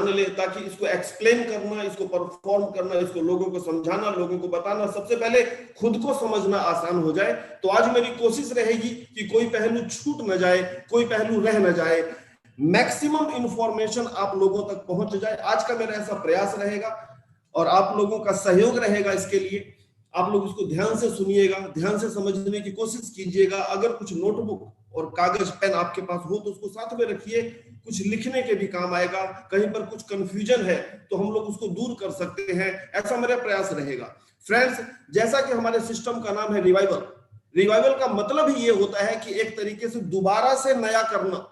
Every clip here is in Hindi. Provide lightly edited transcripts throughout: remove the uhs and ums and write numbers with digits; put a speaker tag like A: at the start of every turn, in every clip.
A: ले, ताकि इसको एक्सप्लेन करना, इसको परफॉर्म करना, इसको लोगों को समझाना, लोगों को बताना, सबसे पहले खुद को समझना आसान हो जाए। तो आज मेरी कोशिश रहेगी कि कोई पहलू छूट न जाए, कोई पहलू रह न जाए, मैक्सिमम इंफॉर्मेशन आप लोगों तक पहुंच जाए। आज का मेरा ऐसा प्रयास रहेगा और आप लोगों का सहयोग रहेगा इसके लिए। आप लोग इसको ध्यान से सुनिएगा, ध्यान से समझने की कोशिश कीजिएगा। अगर कुछ नोटबुक और कागज पेन आपके पास हो तो उसको साथ में रखिए, कुछ लिखने के भी काम आएगा। कहीं पर कुछ कंफ्यूजन है तो हम लोग उसको दूर कर सकते हैं, ऐसा मेरा प्रयास रहेगा। फ्रेंड्स, जैसा कि हमारे सिस्टम का नाम है रिवाइवल, रिवाइवल का मतलब ही ये होता है कि एक तरीके से दोबारा से नया करना,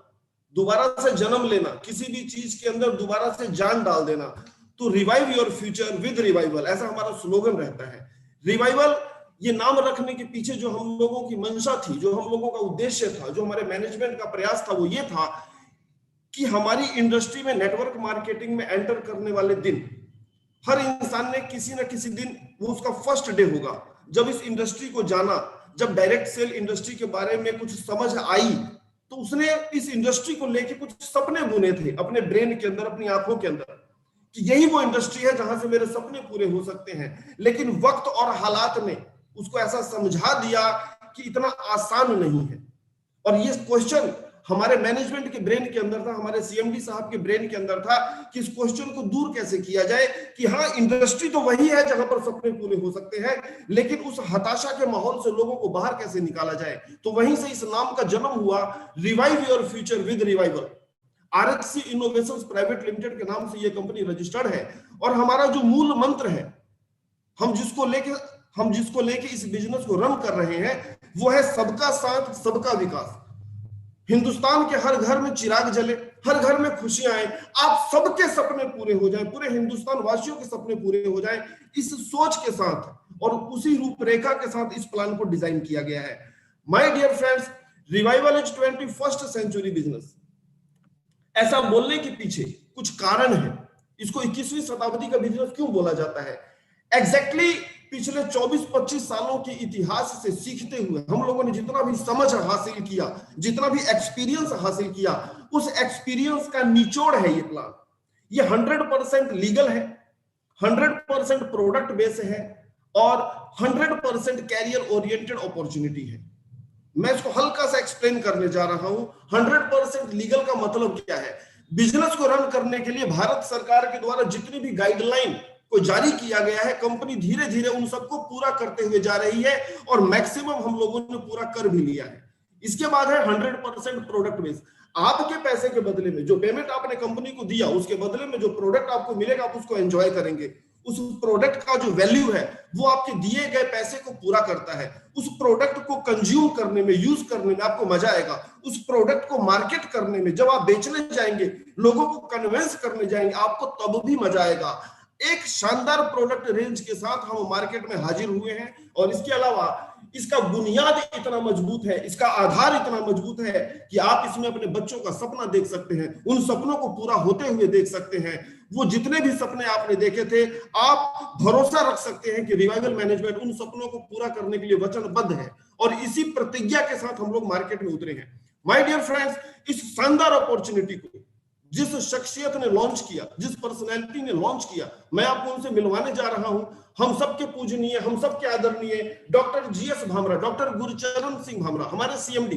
A: दोबारा से जन्म लेना, किसी भी चीज के अंदर दोबारा से जान डाल देना। तो revive your future with revival, ऐसा हमारा स्लोगन रहता है। रिवाइवल ये नाम रखने के पीछे जो हम लोगों की मंशा थी, जो हम लोगों का उद्देश्य था, जो हमारे मैनेजमेंट का प्रयास था, वो ये था कि हमारी इंडस्ट्री में नेटवर्क मार्केटिंग में एंटर करने वाले दिन, हर इंसान ने किसी ना किसी दिन वो उसका फर्स्ट डे होगा जब इस इंडस्ट्री को जाना, जब डायरेक्ट सेल इंडस्ट्री के बारे में कुछ समझ आई, तो उसने इस इंडस्ट्री को लेके कुछ सपने बुने थे अपने ब्रेन के अंदर, अपनी आंखों के अंदर, कि यही वो इंडस्ट्री है जहां से मेरे सपने पूरे हो सकते हैं। लेकिन वक्त और हालात ने उसको ऐसा समझा दिया कि इतना आसान नहीं है। और ये क्वेश्चन हमारे मैनेजमेंट के ब्रेन के अंदर था, हमारे सीएमडी साहब के ब्रेन के अंदर था कि इस क्वेश्चन को दूर कैसे किया जाए कि हाँ, इंडस्ट्री तो वही है जहां पर सपने पूरे हो सकते हैं, लेकिन उस हताशा के माहौल से लोगों को बाहर कैसे निकाला जाए। तो वहीं से इस नाम का जन्म हुआ, revive your future with revival. RHC innovations private limited के नाम से ये कंपनी रजिस्टर्ड है। और हमारा जो मूल मंत्र है, हम जिसको लेके इस बिजनेस को रन कर रहे हैं, वो है सबका साथ सबका विकास। हिंदुस्तान के हर घर में चिराग जले, हर घर में खुशियां आए, आप सबके सपने पूरे हो जाएं, पूरे हिंदुस्तान वासियों के सपने पूरे हो जाएं, इस सोच के साथ और उसी रूपरेखा के साथ इस प्लान को डिजाइन किया गया है। My dear friends, revival is 21st century business. ऐसा बोलने के पीछे कुछ कारण है। इसको 21वीं शताब्दी का बिजनेस क्यों बोला जाता है? एग्जैक्टली पिछले 24-25 सालों के इतिहास से सीखते हुए हम लोगों ने जितना भी समझ हासिल किया, जितना भी एक्सपीरियंस हासिल किया, उस एक्सपीरियंस का निचोड़ है ये प्लान। ये 100% लीगल है, 100% प्रोडक्ट बेस है और 100% कैरियर ओरिएंटेड अपॉर्चुनिटी है। मैं इसको हल्का सा एक्सप्लेन करने जा रहा हूं। 100% लीगल का मतलब क्या है? बिजनेस को रन करने के लिए भारत सरकार के द्वारा जितनी भी गाइडलाइन को जारी किया गया है, कंपनी धीरे धीरे उन सबको पूरा करते हुए जा रही है और मैक्सिमम हम लोगों ने पूरा कर भी लिया है। इसके बाद है 100% प्रोडक्ट बेस। आपके पैसे के बदले में जो पेमेंट आपने कंपनी को दिया, उसके बदले में जो प्रोडक्ट आपको मिलेगा, आप उसको एंजॉय करेंगे। उस प्रोडक्ट का जो वैल्यू है वो आपके दिए गए पैसे को पूरा करता है। उस प्रोडक्ट को कंज्यूम करने में, यूज करने में आपको मजा आएगा। उस प्रोडक्ट को मार्केट करने में, जब आप बेचने जाएंगे, लोगों को कन्विंस करने जाएंगे, आपको तब भी मजा आएगा। एक शानदार प्रोडक्ट रेंज के साथ हम मार्केट में हाजिर हुए हैं और इसके अलावा इसका बुनियाद इतना मजबूत है, इसका आधार इतना मजबूत है कि आप इसमें अपने बच्चों का सपना देख सकते हैं, उन सपनों को पूरा होते हुए देख सकते हैं। वो जितने भी सपने आपने देखे थे, आप भरोसा रख सकते हैं कि रिवाइवल मैनेजमेंट उन सपनों को पूरा करने के लिए वचनबद्ध है और इसी प्रतिज्ञा के साथ हम लोग मार्केट में उतरे हैं। माय डियर फ्रेंड्स, इस शानदार अपॉर्चुनिटी को जिस शख्सियत ने लॉन्च किया, जिस पर्सनैलिटी ने लॉन्च किया, मैं आपको उनसे मिलवाने जा रहा हूं। हम सबके पूजनीय, हम सबके आदरणीय doctor GS Bhamra, doctor Gurcharan Singh Bhamra, हमारे सीएमडी।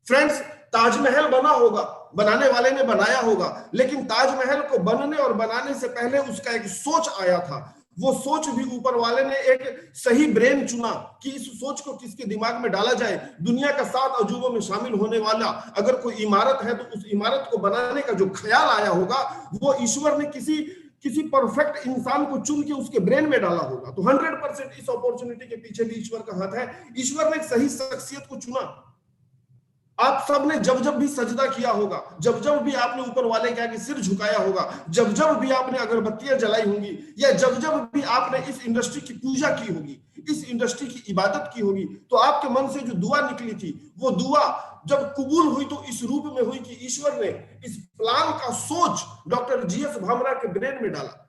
A: फ्रेंड्स, ताजमहल बना होगा, बनाने वाले ने बनाया होगा, लेकिन ताजमहल को बनने और बनाने से पहले उसका एक सोच आया था। वो सोच भी ऊपर वाले ने एक सही ब्रेन चुना कि इस सोच को किसके दिमाग में डाला जाए। दुनिया का 7 अजूबों में शामिल होने वाला अगर कोई इमारत है, तो उस इमारत को बनाने का जो ख्याल आया होगा, वो ईश्वर ने किसी परफेक्ट इंसान को चुन के उसके ब्रेन में डाला होगा। तो 100% इस अपॉर्चुनिटी के पीछे भी ईश्वर का हाथ है। ईश्वर ने एक सही शख्सियत को चुना। आप सबने जब जब भी सजदा किया होगा, जब जब भी आपने ऊपर वाले के आगे सिर झुकाया होगा, जब जब भी आपने अगरबत्तियां जलाई होंगी, या जब जब भी आपने इस इंडस्ट्री की पूजा की होगी, इस इंडस्ट्री की इबादत की होगी, तो आपके मन से जो दुआ निकली थी, वो दुआ जब कबूल हुई तो इस रूप में हुई कि ईश्वर ने इस प्लान का सोच डॉक्टर जीएस भामरा के ब्रेन में डाला।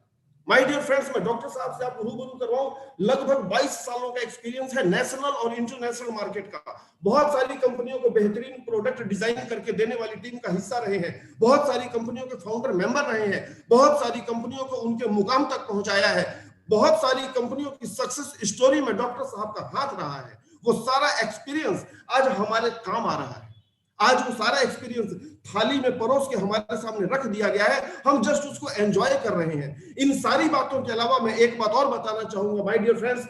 A: माय डियर फ्रेंड्स, मैं डॉक्टर साहब से आपको रूबरू करवाऊं, लगभग 22 सालों का एक्सपीरियंस है नेशनल और इंटरनेशनल मार्केट का। बहुत सारी कंपनियों को बेहतरीन प्रोडक्ट डिजाइन करके देने वाली टीम का हिस्सा रहे हैं, बहुत सारी कंपनियों के फाउंडर मेंबर रहे हैं, बहुत सारी कंपनियों को उनके मुकाम तक पहुंचाया है, बहुत सारी कंपनियों की सक्सेस स्टोरी में डॉक्टर साहब का हाथ रहा है। वो सारा एक्सपीरियंस आज हमारे काम आ रहा है। आज वो सारा एक्सपीरियंस थाली में परोस के हमारे सामने रख दिया गया है, हम जस्ट उसको एंजॉय कर रहे हैं। इन सारी बातों के अलावा मैं एक बात और बताना चाहूंगा माय डियर फ्रेंड्स,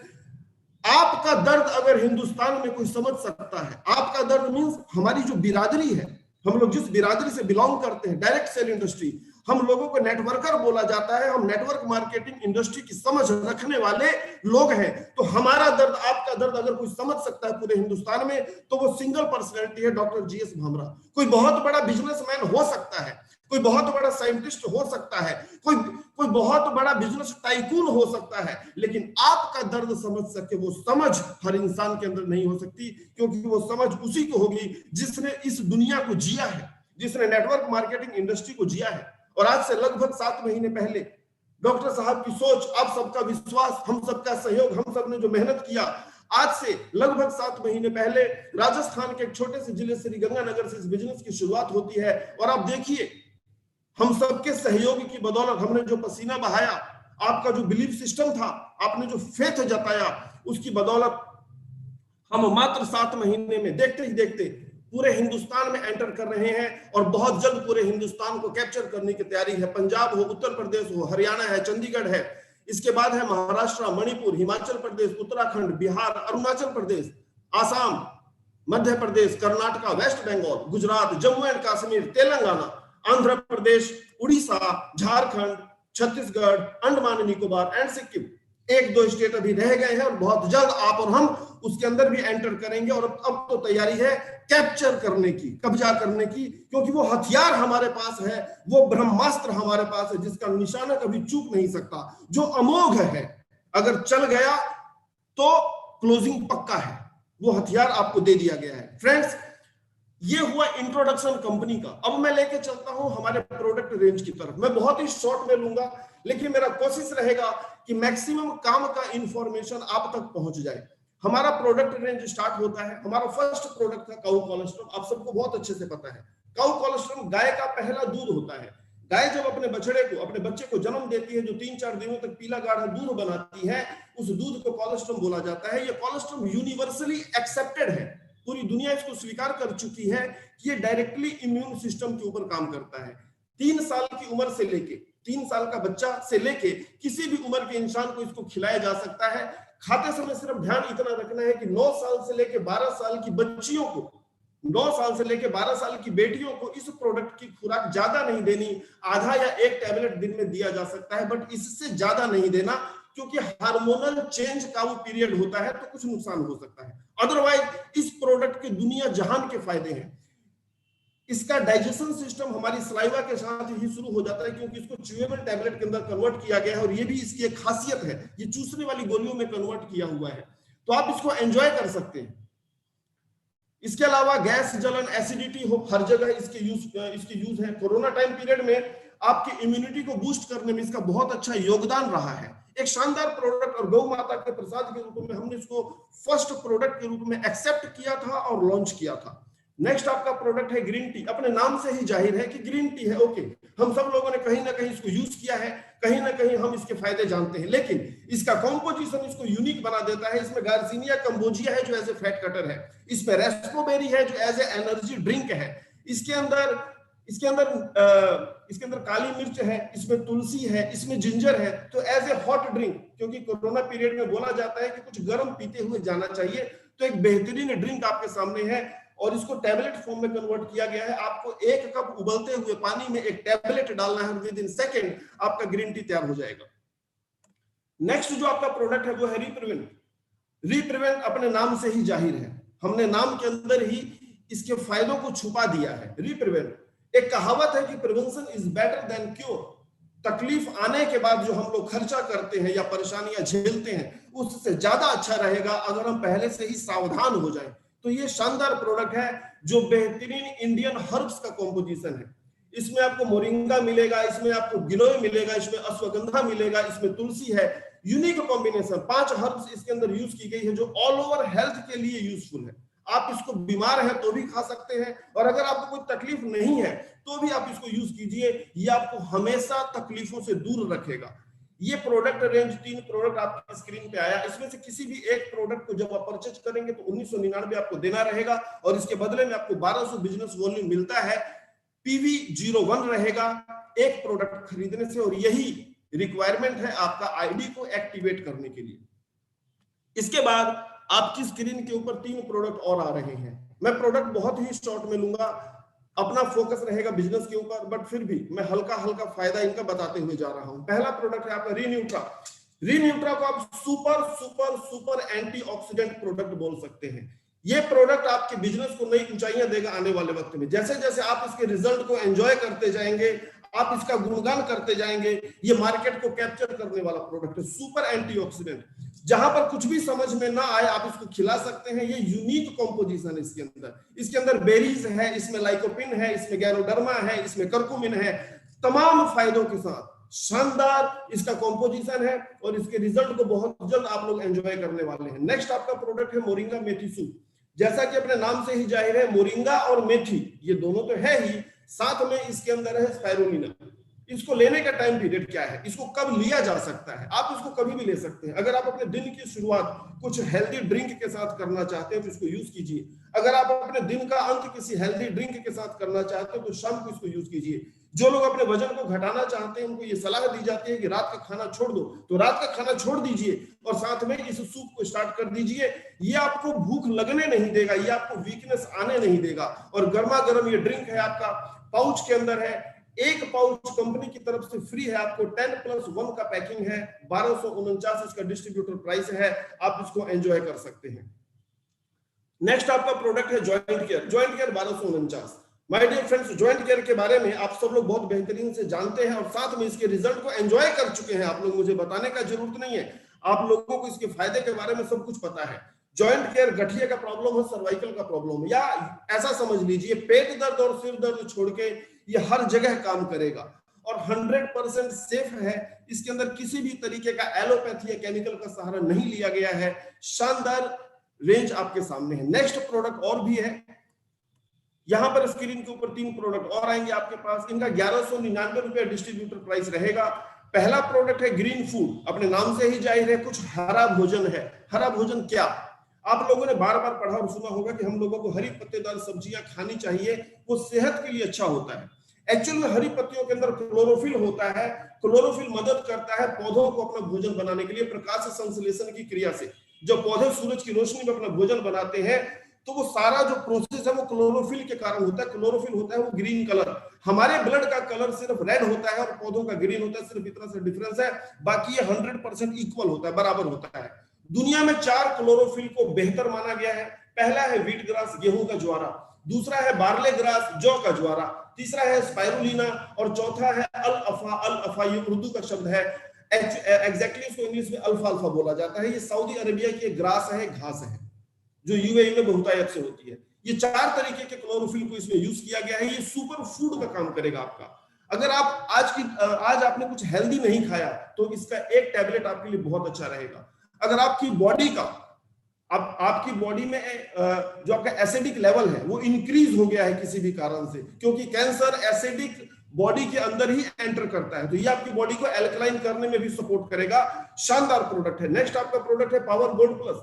A: आपका दर्द अगर हिंदुस्तान में कोई समझ सकता है, आपका दर्द मींस हमारी जो बिरादरी है, हम लोग जिस बिरादरी से बिलोंग करते हैं, डायरेक्ट सेल इंडस्ट्री, हम लोगों को नेटवर्कर बोला जाता है, हम नेटवर्क मार्केटिंग इंडस्ट्री की समझ रखने वाले लोग हैं। तो हमारा दर्द, आपका दर्द अगर कोई समझ सकता है पूरे हिंदुस्तान में, तो वो सिंगल पर्सनैलिटी है डॉक्टर जीएस भामरा। कोई बहुत बड़ा बिजनेसमैन हो सकता है, कोई बहुत बड़ा साइंटिस्ट हो सकता है, कोई बहुत बड़ा बिजनेस टाइकून हो सकता है, लेकिन आपका दर्द समझ सके वो समझ हर इंसान के अंदर नहीं हो सकती, क्योंकि वो समझ उसी को होगी जिसने इस दुनिया को जिया है, जिसने नेटवर्क मार्केटिंग इंडस्ट्री को जिया है। और आज से लगभग 7 महीने पहले डॉक्टर साहब की सोच, आप सबका विश्वास, हम सबका सहयोग, हम सब ने जो मेहनत किया, आज से लगभग 7 महीने पहले राजस्थान के एक छोटे से जिले श्रीगंगानगर से इस बिजनेस की शुरुआत होती है। और आप देखिए, हम सबके सहयोग की बदौलत, हमने जो पसीना बहाया, आपका जो बिलीफ सिस्टम था, आपने जो फेथ जताया, उसकी बदौलत हम मात्र 7 महीने में देखते ही देखते पूरे हिंदुस्तान में एंटर कर रहे हैं, और बहुत जल्द पूरे हिंदुस्तान को कैप्चर करने की तैयारी है। पंजाब हो, उत्तर प्रदेश हो, हरियाणा है, चंडीगढ़ है, इसके बाद है Maharashtra, Manipur, Himachal Pradesh, Uttarakhand, Bihar, Arunachal Pradesh, Assam, Madhya Pradesh, Karnataka, west Bengal, Gujarat, Jammu and Kashmir, Telangana, Andhra Pradesh, Orissa, Jharkhand, Chhattisgarh, Andaman Nicobar and Sikkim. 1-2 state अभी रह गए हैं, और बहुत जल्द आप और हम उसके अंदर भी एंटर करेंगे। और अब तो तैयारी है कैप्चर करने की, कब्जा करने की, क्योंकि वो हथियार हमारे पास है, वो ब्रह्मास्त्र हमारे पास है, जिसका निशाना कभी चूक नहीं सकता, जो अमोघ है। अगर चल गया तो क्लोजिंग पक्का है। वो हथियार आपको दे दिया गया है। फ्रेंड्स, ये हुआ इंट्रोडक्शन कंपनी का। अब मैं लेके चलता हूं हमारे प्रोडक्ट रेंज की तरफ। मैं बहुत ही शॉर्ट में लूंगा, लेकिन मेरा कोशिश रहेगा कि मैक्सिमम काम का इंफॉर्मेशन आप तक पहुंच जाए। हमारा प्रोडक्ट रेंज स्टार्ट होता है, हमारा फर्स्ट प्रोडक्ट था काऊ कोलेस्ट्रॉम। आप सबको बहुत अच्छे से पता है, काऊ कोलेस्ट्रॉम गाय का पहला दूध होता है। गाय जब अपने बछड़े को, अपने बच्चे को जन्म देती है, जो 3-4 दिनों तक पीला गाढ़ा दूध बनाती है, उस दूध को कोलेस्ट्रॉम बोला जाता है। ये कोलेस्ट्रॉम यूनिवर्सली एक्सेप्टेड है, पूरी दुनिया इसको स्वीकार कर चुकी है कि ये डायरेक्टली इम्यून सिस्टम के ऊपर काम करता है। 3 साल की उम्र से लेके, 3 साल का बच्चा से लेके किसी भी उम्र के इंसान को इसको खिलाया जा सकता है। खाते समय सिर्फ ध्यान इतना रखना है कि 9 साल से लेके 12 साल की बच्चियों को, 9 साल से लेके 12 साल की बेटियों को इस प्रोडक्ट की खुराक ज्यादा नहीं देनी। आधा या 1 टैबलेट दिन में दिया जा सकता है, बट इससे ज्यादा नहीं देना, क्योंकि हार्मोनल चेंज का वो पीरियड होता है, तो कुछ नुकसान हो सकता है। अदरवाइज इस प्रोडक्ट के दुनिया जहान के फायदे हैं। इसका डाइजेशन सिस्टम हमारी सलाइवा के साथ ही शुरू हो जाता है, क्योंकि इसको च्यूएबल टैबलेट के अंदर कन्वर्ट किया गया है, और ये भी इसकी एक खासियत है, ये चूसने वाली गोलियों में कन्वर्ट किया हुआ है, तो आप इसको एंजॉय कर सकते हैं। इसके अलावा गैस, जलन, एसिडिटी हो, हर जगह इसकी यूज है। कोरोना टाइम पीरियड में आपकी इम्यूनिटी को बूस्ट करने में इसका बहुत अच्छा योगदान रहा है। एक शानदार प्रोडक्ट, और गौ माता के प्रसाद के रूप में हमने इसको फर्स्ट प्रोडक्ट के रूप में एक्सेप्ट किया था और लॉन्च किया था। नेक्स्ट आपका प्रोडक्ट है ग्रीन टी। अपने नाम से ही जाहिर है कि ग्रीन टी है, ओके, हम सब लोगों ने कहीं ना कहीं इसको यूज किया है, कहीं ना कहीं हम इसके फायदे जानते हैं, लेकिन इसका कॉम्पोजिशन इसको यूनिक बना देता है। इसमें गार्सिनिया कंबोजिया है जो एज ए फैट कटर है, इसमें रेस्पोबेरी है जो एज ए एनर्जी ड्रिंक है, इसके अंदर काली मिर्च है, इसमें तुलसी है, इसमें जिंजर है, तो एज ए हॉट ड्रिंक, क्योंकि कोरोना पीरियड में बोला जाता है कि कुछ गर्म पीते हुए जाना चाहिए, तो एक बेहतरीन ड्रिंक आपके सामने है, और इसको टैबलेट फॉर्म में कन्वर्ट किया गया है। आपको 1 कप उबलते हुए पानी में एक टैबलेट डालना है, विद इन सेकेंड आपका ग्रीन टी तैयार हो जाएगा। नेक्स्ट जो आपका प्रोडक्ट है वो है रीप्रिवेंट। रीप्रिवेंट अपने नाम से ही जाहिर है, हमने नाम के अंदर ही इसके फायदों को छुपा दिया है। रीप्रिवेंट, एक कहावत है कि prevention is better than cure. तकलीफ आने के बाद जो हम लोग खर्चा करते हैं या परेशानियां झेलते हैं, उससे ज्यादा अच्छा रहेगा अगर हम पहले से ही सावधान हो जाएं। तो ये शानदार प्रोडक्ट है जो बेहतरीन इंडियन हर्ब्स का कॉम्पोजिशन है। इसमें आपको मोरिंगा मिलेगा, इसमें आपको गिलोय मिलेगा, इसमें अश्वगंधा मिलेगा, इसमें तुलसी है। यूनिक कॉम्बिनेशन, 5 हर्ब्स इसके अंदर यूज की गई है जो ऑल ओवर हेल्थ के लिए यूजफुल है। आप इसको बीमार है तो भी खा सकते हैं, और अगर आपको कोई तकलीफ नहीं है तो भी आप इसको यूज कीजिए, ये आपको हमेशा तकलीफों से दूर रखेगा। ये प्रोडक्ट रेंज 3 प्रोडक्ट आपकी स्क्रीन पे आया, इसमें से किसी भी एक प्रोडक्ट को जब आप परचेज करेंगे तो 1999 आपको देना रहेगा, और इसके बदले में आपको 1200 बिजनेस वॉल्यूम मिलता है। PV01 रहेगा एक प्रोडक्ट खरीदने से, और यही रिक्वायरमेंट है आपका आईडी को एक्टिवेट करने के लिए। इसके बाद आपकी स्क्रीन के ऊपर 3 प्रोडक्ट और आ रहे हैं। मैं प्रोडक्ट बहुत ही शॉर्ट में लूंगा, अपना फोकस रहेगा बिजनेस के ऊपर, बट फिर भी मैं हल्का हल्का फायदा इनका बताते हुए जा रहा हूं। पहला प्रोडक्ट है आपका रीन्यूट्रा। रीन्यूट्रा को आप super super super antioxidant product बोल सकते हैं। ये प्रोडक्ट आपके बिजनेस को नई ऊंचाइयां देगा आने वाले वक्त में। जैसे जैसे आप इसके रिजल्ट को एंजॉय करते जाएंगे, आप इसका गुणगान करते जाएंगे, ये मार्केट को कैप्चर करने वाला प्रोडक्ट है। सुपर एंटीऑक्सीडेंट, जहां पर कुछ भी समझ में ना आए आप इसको खिला सकते हैं। ये यूनिक कॉम्पोजिशन है इसके अंदर। इसके अंदर बेरीज है, इसमें लाइकोपिन है, इसमें गैनोडर्मा है, इसमें कर्कुमिन है, तमाम फायदों के साथ शानदार इसका कॉम्पोजिशन है, और इसके रिजल्ट को बहुत जल्द आप लोग एंजॉय करने वाले हैं। नेक्स्ट आपका प्रोडक्ट है मोरिंगा मेथी सूप। जैसा कि अपने नाम से ही जाहिर है, मोरिंगा और मेथी ये दोनों तो है ही, साथ में इसके अंदर है स्पाइरुलिना। इसको लेने का टाइम पीरियड क्या है, इसको कब लिया जा सकता है? आप इसको कभी भी ले सकते हैं। अगर आप अपने दिन की शुरुआत कुछ हेल्दी ड्रिंक के साथ करना चाहते हैं तो इसको यूज कीजिए। अगर आप अपने दिन का अंत किसी हेल्दी ड्रिंक के साथ करना चाहते हैं तो शाम को इसको यूज कीजिए। जो लोग अपने वजन को घटाना चाहते हैं उनको ये सलाह दी जाती है कि रात का खाना छोड़ दो, तो रात का खाना छोड़ दीजिए और साथ में इस सूप को स्टार्ट कर दीजिए। ये आपको भूख लगने नहीं देगा, ये आपको वीकनेस आने नहीं देगा, और गर्मा गर्म ये ड्रिंक है आपका पाउच के अंदर है। एक पाउच कंपनी की तरफ से फ्री है आपको, 10+1 का पैकिंग है, 1249 इसका डिस्ट्रीब्यूटर प्राइस है, आप इसको एंजॉय कर सकते हैं। नेक्स्ट आपका प्रोडक्ट है joint care. Joint care 1249। My dear friends, joint care के बारे में आप सब लोग बहुत बेहतरीन से जानते हैं, और साथ में इसके रिजल्ट को एंजॉय कर चुके हैं आप लोग। मुझे बताने का जरूरत नहीं है, आप लोगों को इसके फायदे के बारे में सब कुछ पता है। जॉइंट केयर गठिया का प्रॉब्लम हो, सर्वाइकल का प्रॉब्लम हो, या ऐसा समझ लीजिए पेट दर्द और सिर दर्द छोड़ के ये हर जगह काम करेगा, और 100% सेफ है। इसके अंदर किसी भी तरीके का एलोपैथी या केमिकल का सहारा नहीं लिया गया है। शानदार रेंज आपके सामने है। नेक्स्ट प्रोडक्ट और भी है, यहां पर स्क्रीन के ऊपर 3 प्रोडक्ट और आएंगे आपके पास। इनका 1199 रुपया डिस्ट्रीब्यूटर प्राइस रहेगा। पहला प्रोडक्ट है ग्रीन फूड। अपने नाम से ही जाहिर है कुछ हरा भोजन है। हरा भोजन क्या? आप लोगों ने बार बार पढ़ा और सुना होगा कि हम लोगों को हरी पत्तेदार सब्जियां खानी चाहिए, वो सेहत के लिए अच्छा होता है। एक्चुअल में हरी पत्तियों के अंदर क्लोरोफिल होता है। क्लोरोफिल मदद करता है पौधों को अपना भोजन बनाने के लिए, प्रकाश संश्लेषण की क्रिया से। जब पौधे सूरज की रोशनी में अपना भोजन बनाते हैं तो वो सारा जो प्रोसेस है वो क्लोरोफिल के कारण होता है। क्लोरोफिल होता है वो ग्रीन कलर। हमारे ब्लड का कलर सिर्फ रेड होता है और पौधों का ग्रीन होता है, सिर्फ इतना सा डिफरेंस है, बाकी ये 100% इक्वल होता है, बराबर होता है। दुनिया में 4 क्लोरोफिल को बेहतर माना गया है। पहला है व्हीट ग्रास, गेहूं का ज्वारा, दूसरा है बार्ले ग्रास, जौ का ज्वारा, तीसरा है स्पाइरुलिना, और चौथा है अल अफा। अल अफा ये उर्दू का शब्द है, एग्जैक्टली इसको इंग्लिश में अल्फाल्फा बोला जाता है। ये सऊदी अरेबिया की ग्रास है, घास है, जो यूएई में बहुतायत से होती है। ये 4 तरीके के क्लोरोफिल को इसमें यूज किया गया है। ये सुपर फूड का काम करेगा आपका। अगर आप आज आपने कुछ हेल्दी नहीं खाया तो इसका एक टैबलेट आपके लिए बहुत अच्छा रहेगा। अगर आपकी बॉडी का आपकी बॉडी में जो आपका एसिडिक लेवल है वो इंक्रीज हो गया है किसी भी कारण से, क्योंकि कैंसर एसिडिक बॉडी के अंदर ही एंटर करता है, तो ये आपकी बॉडी को एल्कलाइन करने में भी सपोर्ट करेगा। शानदार प्रोडक्ट है। नेक्स्ट आपका प्रोडक्ट है पावर गोल्ड प्लस।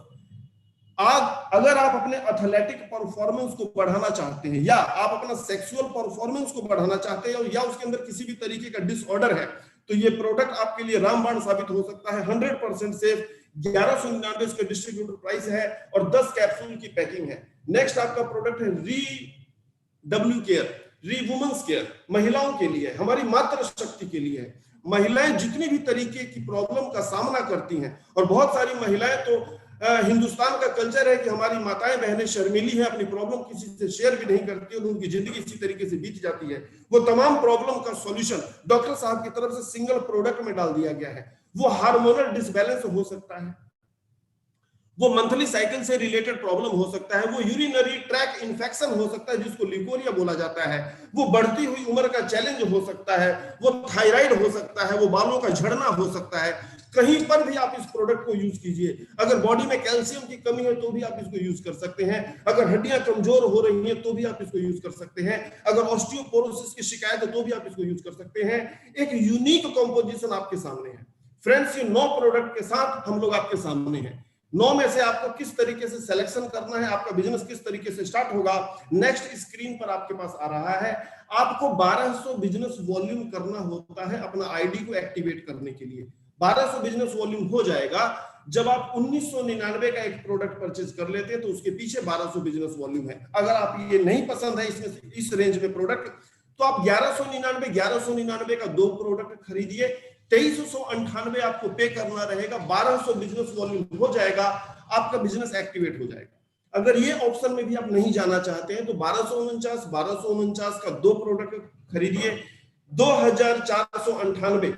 A: अगर आप अपने एथलेटिक परफॉर्मेंस को बढ़ाना चाहते हैं, या आप अपना सेक्सुअल परफॉर्मेंस को बढ़ाना चाहते हैं, या उसके अंदर किसी भी तरीके का डिसऑर्डर है, तो ये प्रोडक्ट आपके लिए रामबाण साबित हो सकता है। 100% सेफ, 1199 इसका डिस्ट्रीब्यूटर प्राइस है, और 10 कैप्सूल की पैकिंग है। नेक्स्ट आपका प्रोडक्ट है री केयर, री वुमेन्स केयर। महिलाओं के लिए, हमारी मातृ शक्ति के लिए है। महिलाएं जितनी भी तरीके की प्रॉब्लम का सामना करती हैं, और बहुत सारी महिलाएं तो हिंदुस्तान का कल्चर है कि हमारी माताएं बहनें शर्मीली हैं, अपनी प्रॉब्लम किसी से शेयर भी नहीं करती और उनकी जिंदगी इसी तरीके से बीत जाती है। वो तमाम प्रॉब्लम का सॉल्यूशन डॉक्टर साहब की तरफ से सिंगल प्रोडक्ट में डाल दिया गया है। वो हार्मोनल डिसबैलेंस हो सकता है, वो मंथली साइकिल से रिलेटेड प्रॉब्लम हो सकता है, वो यूरिनरी ट्रैक इन्फेक्शन हो सकता है जिसको लिकोरिया बोला जाता है, वो बढ़ती हुई उम्र का चैलेंज हो सकता है, वो थायराइड हो सकता है, वो बालों का झड़ना हो सकता है। कहीं पर भी आप इस प्रोडक्ट को यूज कीजिए। अगर बॉडी में कैल्शियम की कमी है तो भी आप इसको यूज कर सकते हैं, अगर हड्डियां कमजोर हो रही हैं तो भी आप इसको यूज कर सकते हैं, अगर ऑस्टियोपोरोसिस की शिकायत है तो भी आप इसको यूज कर सकते हैं। एक यूनिक कंपोजिशन आपके सामने है फ्रेंड्स। ये 9 प्रोडक्ट के साथ हम लोग आपके सामने हैं। 9 में से आपको किस तरीके से सिलेक्शन करना है, आपका बिजनेस किस तरीके से स्टार्ट होगा, नेक्स्ट स्क्रीन पर आपके पास आ रहा है। आपको 1200 बिजनेस वॉल्यूम करना होता है अपना आईडी को एक्टिवेट करने के लिए। 1200 बिजनेस वॉल्यूम हो जाएगा जब आप 1999 का एक प्रोडक्ट परचेज कर लेते हैं, तो उसके पीछे 1200 बिजनेस वॉल्यूम है। अगर आप ये नहीं पसंद है इसमें इस रेंज में प्रोडक्ट, तो आप 1199 का 2 प्रोडक्ट खरीदिए, 2398 आपको पे करना रहेगा, 1200 बिजनेस वॉल्यूम हो जाएगा, आपका बिजनेस एक्टिवेट हो जाएगा। अगर ये ऑप्शन में भी आप नहीं जाना चाहते हैं तो 1249 का 2 प्रोडक्ट खरीदिए, 2498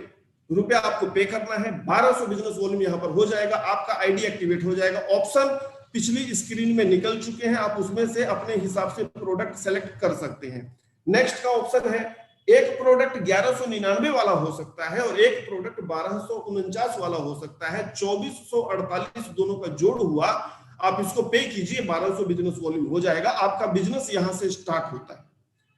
A: रुपया आपको पे करना है, 1200 बिजनेस वॉल्यूम यहां पर हो जाएगा, आपका आईडी एक्टिवेट हो जाएगा। ऑप्शन पिछली स्क्रीन में निकल चुके हैं, आप उसमें से अपने हिसाब से प्रोडक्ट सेलेक्ट कर सकते हैं। नेक्स्ट का ऑप्शन है, एक प्रोडक्ट 1199 वाला हो सकता है और एक प्रोडक्ट 1249 वाला हो सकता है, 2448 दोनों का जोड़ हुआ, आप इसको पे कीजिए, 1200 बिजनेस वॉल्यूम हो जाएगा, आपका बिजनेस यहां से स्टार्ट होता है।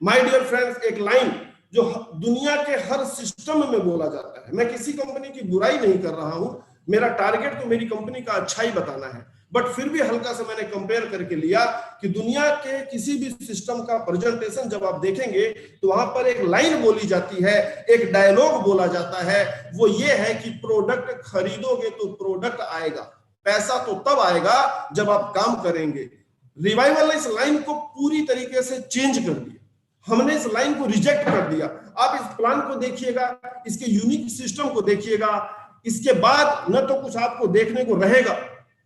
A: माय डियर फ्रेंड्स, एक लाइन जो दुनिया के हर सिस्टम में बोला जाता है, मैं किसी कंपनी की बुराई नहीं कर रहा हूं, मेरा टारगेट तो मेरी कंपनी का अच्छाई बताना है, बट फिर भी हल्का से मैंने कंपेयर करके लिया कि दुनिया के किसी भी सिस्टम का प्रेजेंटेशन जब आप देखेंगे तो वहां पर एक लाइन बोली जाती है, एक डायलॉग बोला जाता है, वो ये है कि प्रोडक्ट खरीदोगे तो प्रोडक्ट आएगा, पैसा तो तब आएगा जब आप काम करेंगे। रिवाइवल ने इस लाइन को पूरी तरीके से चेंज कर दिया, हमने इस लाइन को रिजेक्ट कर दिया। आप इस प्लान को देखिएगा, इसके यूनिक सिस्टम को देखिएगा, इसके बाद न तो कुछ आपको देखने को रहेगा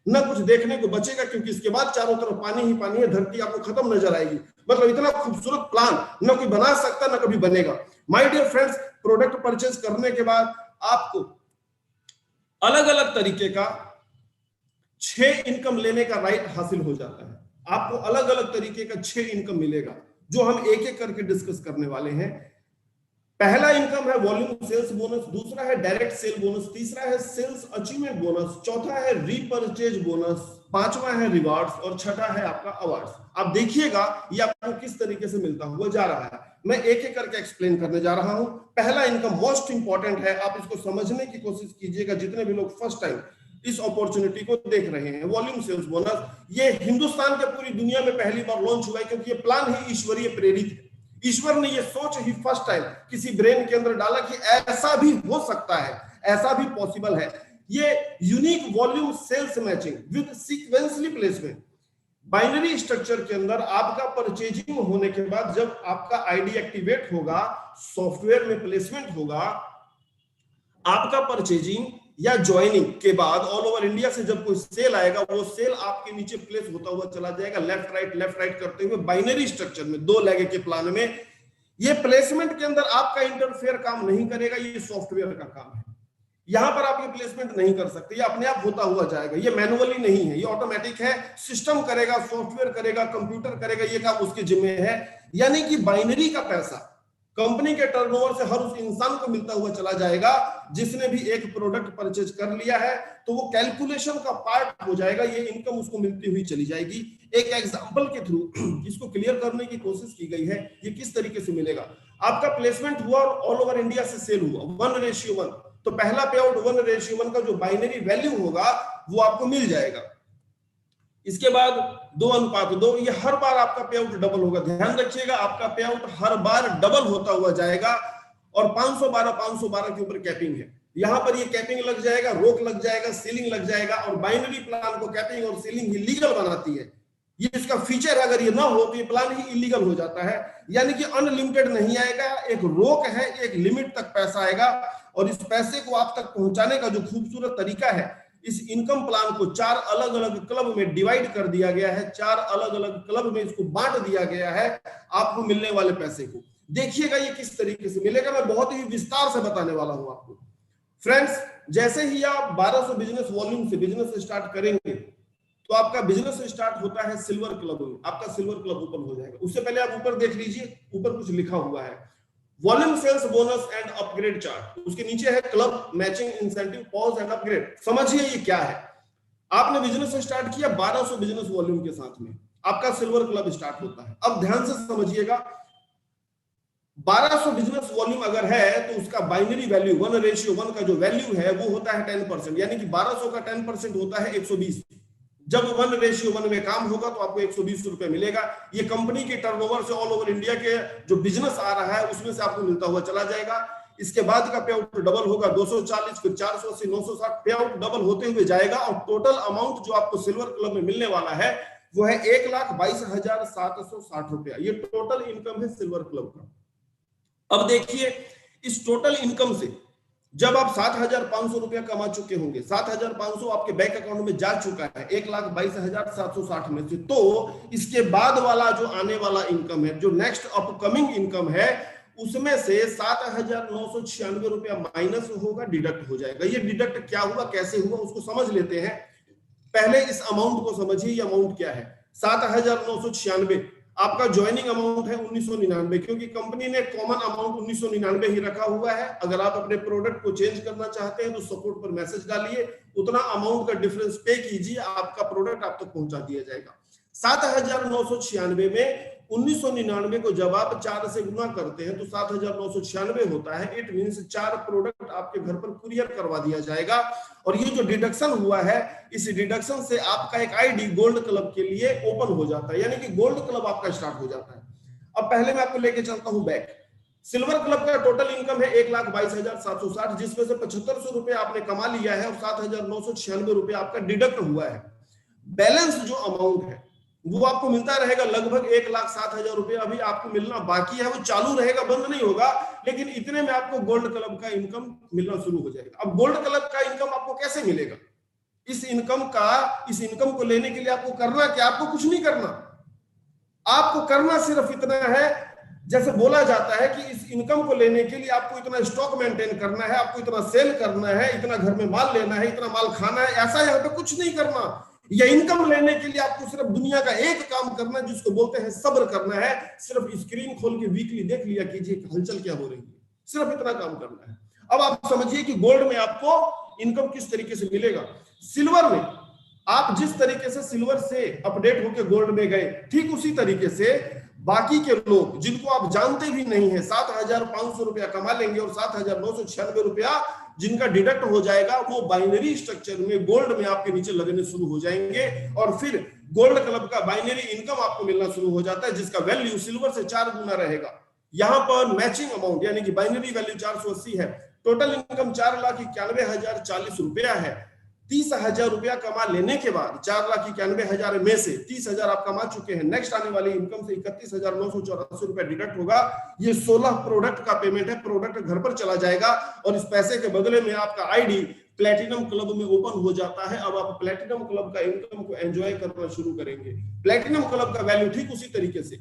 A: न कुछ देखने को बचेगा, क्योंकि इसके बाद चारों तरफ पानी ही पानी है, धरती आपको खत्म नजर आएगी। मतलब इतना खूबसूरत प्लान न कोई बना सकता न कभी बनेगा। My dear friends, product purchase करने के बाद आपको अलग अलग तरीके का 6 इनकम लेने का राइट हासिल हो जाता है। आपको अलग अलग तरीके का 6 इनकम मिलेगा, जो हम एक एक करके डिस्कस करने वाले हैं। पहला इनकम है वॉल्यूम सेल्स बोनस, दूसरा है डायरेक्ट सेल बोनस, तीसरा है सेल्स अचीवमेंट बोनस, चौथा है रीपरचेज बोनस, पांचवा है रिवार्ड्स और छठा है आपका अवार्ड्स। आप देखिएगा ये आपको किस तरीके से मिलता हुआ जा रहा है, मैं एक एक करके एक्सप्लेन करने जा रहा हूं। पहला इनकम मोस्ट इंपॉर्टेंट है, आप इसको समझने की कोशिश कीजिएगा जितने भी लोग फर्स्ट टाइम इस अपॉर्चुनिटी को देख रहे हैं। वॉल्यूम सेल्स बोनस ये हिंदुस्तान के पूरी दुनिया में पहली बार लॉन्च हुआ है, क्योंकि ये प्लान ही ईश्वरीय प्रेरित है। ईश्वर ने ये सोच ही फर्स्ट टाइम किसी ब्रेन के अंदर डाला कि ऐसा भी हो सकता है, ऐसा भी पॉसिबल है। ये unique volume sales matching with sequencely placement, binary structure के अंदर आपका परचेजिंग होने के बाद जब आपका आईडी एक्टिवेट होगा, सॉफ्टवेयर में प्लेसमेंट होगा, आपका परचेजिंग या ज्वाइनिंग के बाद ऑल ओवर इंडिया से जब कोई सेल आएगा, वो सेल आपके नीचे प्लेस होता हुआ चला जाएगा, लेफ्ट राइट करते हुए बाइनरी स्ट्रक्चर में 2 लेग के प्लान में। ये प्लेसमेंट के अंदर आपका इंटरफेयर काम नहीं करेगा, ये सॉफ्टवेयर का काम है। यहां पर आप ये प्लेसमेंट नहीं कर सकते, ये अपने आप होता हुआ जाएगा, ये मैनुअली नहीं है, ये ऑटोमेटिक है। सिस्टम करेगा, सॉफ्टवेयर करेगा, कंप्यूटर करेगा, ये काम उसके जिम्मे है। यानी कि बाइनरी का पैसा कंपनी के टर्नओवर से हर उस इंसान को मिलता हुआ चला जाएगा जिसने भी एक प्रोडक्ट परचेज कर लिया है, तो वो कैलकुलेशन का पार्ट हो जाएगा, ये इनकम उसको मिलती हुई चली जाएगी। एक एग्जांपल के थ्रू इसको क्लियर करने की कोशिश की गई है, ये किस तरीके से मिलेगा। आपका प्लेसमेंट हुआ और ऑल ओवर इंडिया से सेल हुआ 1:1, तो पहला पे आउट 1:1 का जो बाइनरी वैल्यू होगा वो आपको मिल जाएगा। इसके बाद 2:2, ये हर बार आपका पे आउट डबल होगा। ध्यान रखिएगा, आपका पे आउट हर बार डबल होता हुआ जाएगा और 512 के ऊपर कैपिंग है। यहां पर ये कैपिंग लग जाएगा, रोक लग जाएगा, सीलिंग लग जाएगा, और बाइनरी प्लान को कैपिंग और सीलिंग ही लीगल बनाती है। ये इसका फीचर, अगर ये ना हो तो ये प्लान ही इलीगल हो जाता है। यानी कि अनलिमिटेड नहीं आएगा, एक रोक है, एक लिमिट तक पैसा आएगा, और इस पैसे को आप तक पहुंचाने का जो खूबसूरत तरीका है, इस इनकम प्लान को 4 अलग अलग क्लब में डिवाइड कर दिया गया है, 4 अलग अलग क्लब में इसको बांट दिया गया है आपको मिलने वाले पैसे को। देखिएगा ये किस तरीके से मिलेगा, मैं बहुत ही विस्तार से बताने वाला हूं आपको। फ्रेंड्स, जैसे ही आप 1200 बिजनेस वॉल्यूम से बिजनेस स्टार्ट करेंगे, तो आपका बिजनेस स्टार्ट होता है सिल्वर क्लब में, आपका सिल्वर क्लब ओपन हो जाएगा। उससे पहले आप ऊपर देख लीजिए, ऊपर कुछ लिखा हुआ है, volume sales bonus and upgrade chart, उसके नीचे है club matching incentive pause and upgrade. समझिए ये क्या है। आपने बिजनेस स्टार्ट किया 1200 बिजनेस वॉल्यूम के साथ में, आपका सिल्वर क्लब स्टार्ट होता है। अब ध्यान से समझिएगा, 1200 बिजनेस वॉल्यूम अगर है तो उसका बाइनरी वैल्यू 1:1 का जो वैल्यू है वो होता है 10%, यानी कि 1200 का 10% होता है 120। जब 1:1 में काम होगा तो आपको 120 रुपए मिलेगा। ये कंपनी के टर्नओवर से ऑल ओवर इंडिया के जो बिजनेस आ रहा है उसमें से आपको मिलता हुआ चला जाएगा। इसके बाद का पे आउट डबल होगा, 240, फिर 480, 960, पे आउट डबल होते हुए जाएगा और टोटल अमाउंट जो आपको सिल्वर क्लब में मिलने वाला है वो है 1,22,760 रुपया। ये टोटल इनकम है सिल्वर क्लब का। अब देखिए, इस टोटल इनकम से जब आप 7,500 रुपया कमा चुके होंगे, 7,500 आपके बैंक अकाउंट में जा चुका है 1,22,760 में से, तो इसके बाद वाला जो आने वाला इनकम है, जो नेक्स्ट अपकमिंग इनकम है, उसमें से 7,996 रुपया माइनस होगा, डिडक्ट हो जाएगा। ये डिडक्ट क्या हुआ, कैसे हुआ, उसको समझ लेते हैं। पहले इस अमाउंट को समझिए, ये अमाउंट क्या है। 7,996 आपका ज्वाइनिंग अमाउंट है 1999, क्योंकि कंपनी ने कॉमन अमाउंट 1999 ही रखा हुआ है। अगर आप अपने प्रोडक्ट को चेंज करना चाहते हैं तो सपोर्ट पर मैसेज डालिए, उतना अमाउंट का डिफरेंस पे कीजिए, आपका प्रोडक्ट आप तक पहुंचा दिया जाएगा। 7,996 में 1999 को जब आप 4 से गुना करते हैं तो 7,996 होता है। इट मींस 4 प्रोडक्ट आपके घर पर कुरियर करवा दिया जाएगा। और ये जो डिडक्शन हुआ है, इस डिडक्शन से आपका एक आईडी गोल्ड क्लब के लिए ओपन हो जाता है, यानी कि गोल्ड क्लब आपका स्टार्ट हो जाता है। अब पहले मैं आपको लेके चलता हूं बैक। सिल्वर क्लब का टोटल इनकम है 1,22,760, जिसमें से 7,500 रुपए आपने कमा लिया है और 7,996 रुपए आपका डिडक्ट हुआ है। बैलेंस जो अमाउंट है वो आपको मिलता रहेगा, लगभग 1,07,000 रुपए अभी आपको मिलना बाकी है, वो चालू रहेगा, बंद नहीं होगा। लेकिन इतने में आपको गोल्ड क्लब का इनकम मिलना शुरू हो जाएगा। अब गोल्ड क्लब का इनकम आपको कैसे मिलेगा? इस इनकम को लेने के लिए आपको करना क्या? आपको कुछ नहीं करना। आपको करना सिर्फ इतना है, जैसे बोला जाता है कि इस इनकम को लेने के लिए आपको इतना स्टॉक मेंटेन करना है, आपको इतना सेल करना है, इतना घर में माल लेना है, इतना माल खाना है, ऐसा यहाँ पे कुछ नहीं करना। यह इनकम लेने के लिए आपको सिर्फ दुनिया का एक काम करना है, जिसको बोलते हैं सब्र करना है। सिर्फ स्क्रीन खोल के वीकली देख लिया कीजिए हलचल क्या हो रही है, सिर्फ इतना काम करना है। अब आप समझिए कि गोल्ड में आपको इनकम किस तरीके से मिलेगा। सिल्वर में आप जिस तरीके से सिल्वर से अपडेट होकर गोल्ड में गए, ठीक उसी तरीके से बाकी के लोग जिनको आप जानते भी नहीं है 7,500 रुपया कमा लेंगे और 7,996 रुपया जिनका डिडक्ट हो जाएगा, वो बाइनरी स्ट्रक्चर में गोल्ड में आपके नीचे लगने शुरू हो जाएंगे और फिर गोल्ड क्लब का बाइनरी इनकम आपको मिलना शुरू हो जाता है, जिसका वैल्यू सिल्वर से 4 गुना रहेगा। यहां पर मैचिंग अमाउंट यानी कि बाइनरी वैल्यू 480 है, टोटल इनकम 4,91,040 रुपया है। 30,000 रुपया कमा लेने के बाद 4,91,000 में से 30,000 आप कमा चुके हैं, नेक्स्ट आने वाली इनकम से 31,984 रुपया डिडक्ट होगा। ये 16 प्रोडक्ट का पेमेंट है, प्रोडक्ट घर पर चला जाएगा और इस पैसे के बदले में आपका आईडी प्लेटिनम क्लब में ओपन हो जाता है। अब आप प्लेटिनम क्लब का इनकम को एंजॉय करना शुरू करेंगे। प्लेटिनम क्लब का वैल्यू ठीक उसी तरीके से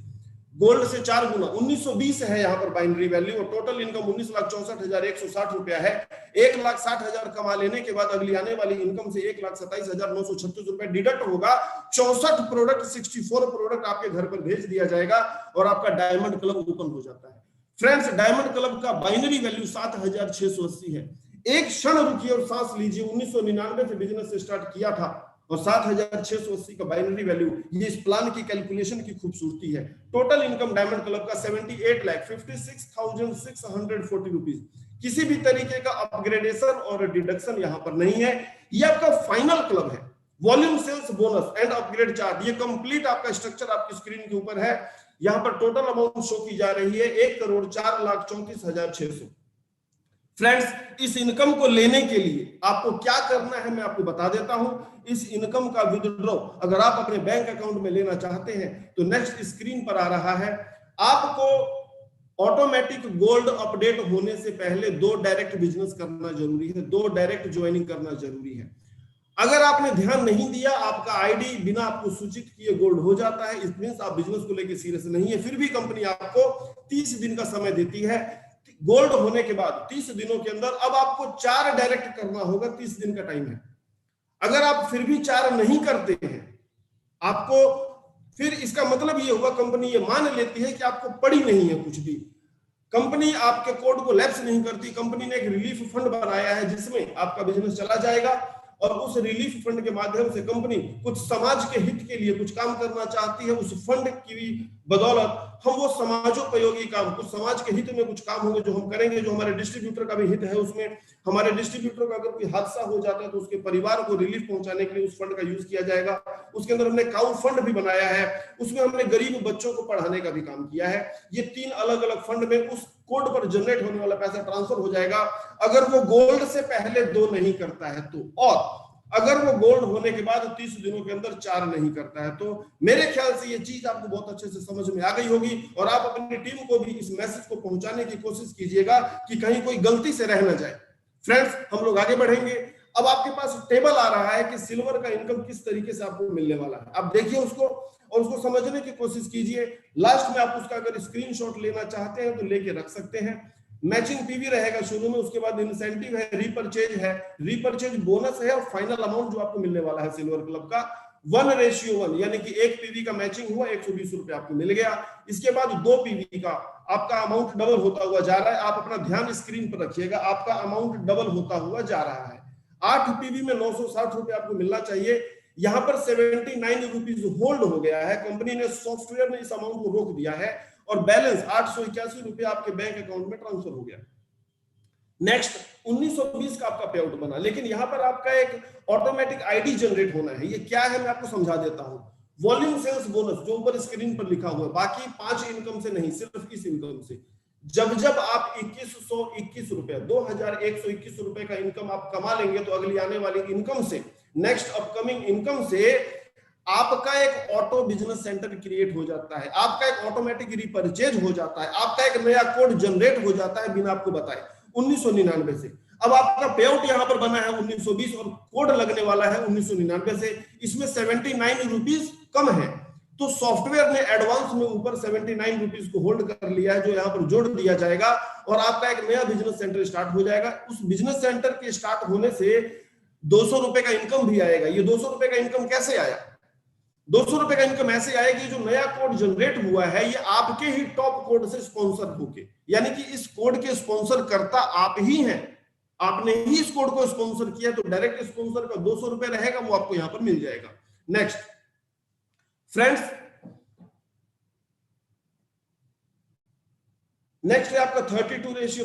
A: गोल्ड से 4 गुना 1920 है यहाँ पर बाइनरी वैल्यू, और टोटल इनकम 19,64,160 रुपया है। 1,60,000 कमा लेने के बाद अगली आने वाली इनकम से 1,27,936 रुपए डिडक्ट होगा। 64 प्रोडक्ट 64 प्रोडक्ट आपके घर पर भेज दिया जाएगा और आपका डायमंड क्लब ओपन हो जाता है। फ्रेंड्स, डायमंड क्लब का बाइनरी वैल्यू 7,680 है। एक क्षण रुकिए और सांस लीजिए। 1999 से बिजनेस स्टार्ट किया था और 7,680 का बाइनरी वैल्यू, ये इस प्लान की कैलकुलेशन की खूबसूरती है। टोटल इनकम डायमंड क्लब का 78,56,640 रुपीज। किसी भी तरीके का अपग्रेडेशन और डिडक्शन यहां पर नहीं है। ये आपका फाइनल क्लब है। Volume sales bonus and upgrade chart, ये कंप्लीट आपका स्ट्रक्चर आपकी स्क्रीन के ऊपर है। यहां पर टोटल अमाउंट शो की जा रही है 1,04,34,600। फ्रेंड्स, इस इनकम को लेने के लिए आपको क्या करना है मैं आपको बता देता हूं। इस इनकम का विथड्रॉ अगर आप अपने बैंक अकाउंट में लेना चाहते हैं तो नेक्स्ट स्क्रीन पर आ रहा है। आपको ऑटोमेटिक गोल्ड अपडेट होने से पहले 2 डायरेक्ट बिजनेस करना जरूरी है, 2 डायरेक्ट ज्वाइनिंग करना जरूरी है। अगर आपने ध्यान नहीं दिया, आपका आईडी बिना आपको सूचित किए गोल्ड हो जाता है, इट मींस आप बिजनेस को लेकर सीरियस नहीं है। फिर भी कंपनी आपको 30 दिन का समय देती है। गोल्ड होने के बाद 30 दिनों के अंदर अब आपको 4 डायरेक्ट करना होगा। 30 दिन का टाइम है। अगर आप फिर भी 4 नहीं करते हैं आपको फिर इसका मतलब ये हुआ कंपनी ये मान लेती है कि आपको पड़ी नहीं है कुछ भी, कंपनी आपके कोड को लैप्स नहीं करती, कंपनी ने एक रिलीफ फंड बनाया है जिसमें आपका बिजनेस चला जाएगा और उस रिलीफ फंड के माध्यम से कंपनी कुछ समाज के हित के लिए कुछ काम करना चाहती है। उस फंड की बदौलत हम वो समाजोपयोगी काम, कुछ समाज के हित में कुछ काम होंगे जो हम करेंगे, जो हमारे डिस्ट्रीब्यूटर का भी हित है उसमें। हमारे डिस्ट्रीब्यूटर का अगर कोई हादसा हो जाता है तो उसके परिवार को रिलीफ पहुंचाने के लिए उस फंड का यूज किया जाएगा। उसके अंदर हमने काउ फंड भी बनाया है, उसमें हमने गरीब बच्चों को पढ़ाने का भी काम किया है। ये 3 अलग अलग फंड में उस कोड पर जनरेट होने वाला पैसा ट्रांसफर हो जाएगा अगर वो गोल्ड से पहले 2 नहीं करता है तो, और अगर वो गोल्ड होने के बाद 30 दिनों के अंदर 4 नहीं करता है तो। मेरे ख्याल से ये चीज आपको बहुत अच्छे से समझ में आ गई होगी और आप अपनी टीम को भी इस मैसेज को पहुंचाने की कोशिश कीजिएगा कि कहीं कोई गलती से रह ना जाए। फ्रेंड्स, हम लोग आगे बढ़ेंगे। अब आपके पास टेबल आ रहा है कि सिल्वर का इनकम किस तरीके से आपको मिलने वाला है। आप देखिए उसको और उसको समझने की कोशिश कीजिए। लास्ट में आप उसका अगर स्क्रीनशॉट लेना चाहते हैं तो लेके रख सकते हैं। मैचिंग पीवी रहेगा शुरू में, उसके बाद इंसेंटिव है, रीपरचेज है, रीपरचेज बोनस है और फाइनल अमाउंट जो आपको मिलने वाला है सिल्वर क्लब का 1:1, यानी कि 1 पीवी का मैचिंग हुआ, 120 रुपए आपको मिल गया। इसके बाद 2 पीवी का आपका अमाउंट डबल होता हुआ जा रहा है। आप अपना ध्यान स्क्रीन पर रखिएगा, आपका अमाउंट डबल होता हुआ जा रहा है। 8 पीवी में 960 रुपए आपको मिलना चाहिए। यहां पर 79 रुपीज होल्ड हो गया है, कंपनी ने, सॉफ्टवेयर ने इस अमाउंट को रोक दिया है और बैलेंस 881 रुपए आपके बैंक अकाउंट में ट्रांसफर हो गया। नेक्स्ट 1920 का आपका पे आउट बना, लेकिन यहां पर आपका एक ऑटोमेटिक आईडी जनरेट होना है। ये क्या है मैं आपको समझा देता हूं। वॉल्यूम सेल्स बोनस जो ऊपर स्क्रीन पर लिखा हुआ है, बाकी 5 इनकम से नहीं, सिर्फ इस इनकम से। जब जब आप 2121 रुपए 2121 रुपए का इनकम आप कमा लेंगे तो अगली आने वाली इनकम से, नेक्स्ट अपकमिंग इनकम से आपका एक ऑटो बिजनेस सेंटर क्रिएट हो जाता है, आपका एक ऑटोमेटिक रिपर्चेज हो जाता है, आपका एक नया कोड जनरेट हो जाता है बिना आपको बताए 1999 से। अब आपका पे आउट यहां पर बना है 1920 और कोड लगने वाला है 1999 से। इसमें 79 रुपीज कम है तो सॉफ्टवेयर ने एडवांस में ऊपर 79 रुपीज को होल्ड कर लिया है, जो यहां पर जोड़ दिया जाएगा और आपका एक नया बिजनेस सेंटर स्टार्ट हो जाएगा। उस बिजनेस सेंटर के स्टार्ट होने से 200 रुपए का इनकम भी आएगा। ये 200 रुपए का इनकम कैसे आया? 200 रुपए का इनकम ऐसे आएगी, जो नया कोड जनरेट हुआ है ये आपके ही टॉप कोड से स्पॉन्सर होके, यानी कि इस कोड के स्पॉन्सर करता आप ही हैं, आपने ही इस कोड को स्पॉन्सर किया, तो डायरेक्ट स्पॉन्सर का 200 रुपए रहेगा, वो आपको यहां पर मिल जाएगा। नेक्स्ट फ्रेंड्स, नेक्स्ट है आपका 32:32,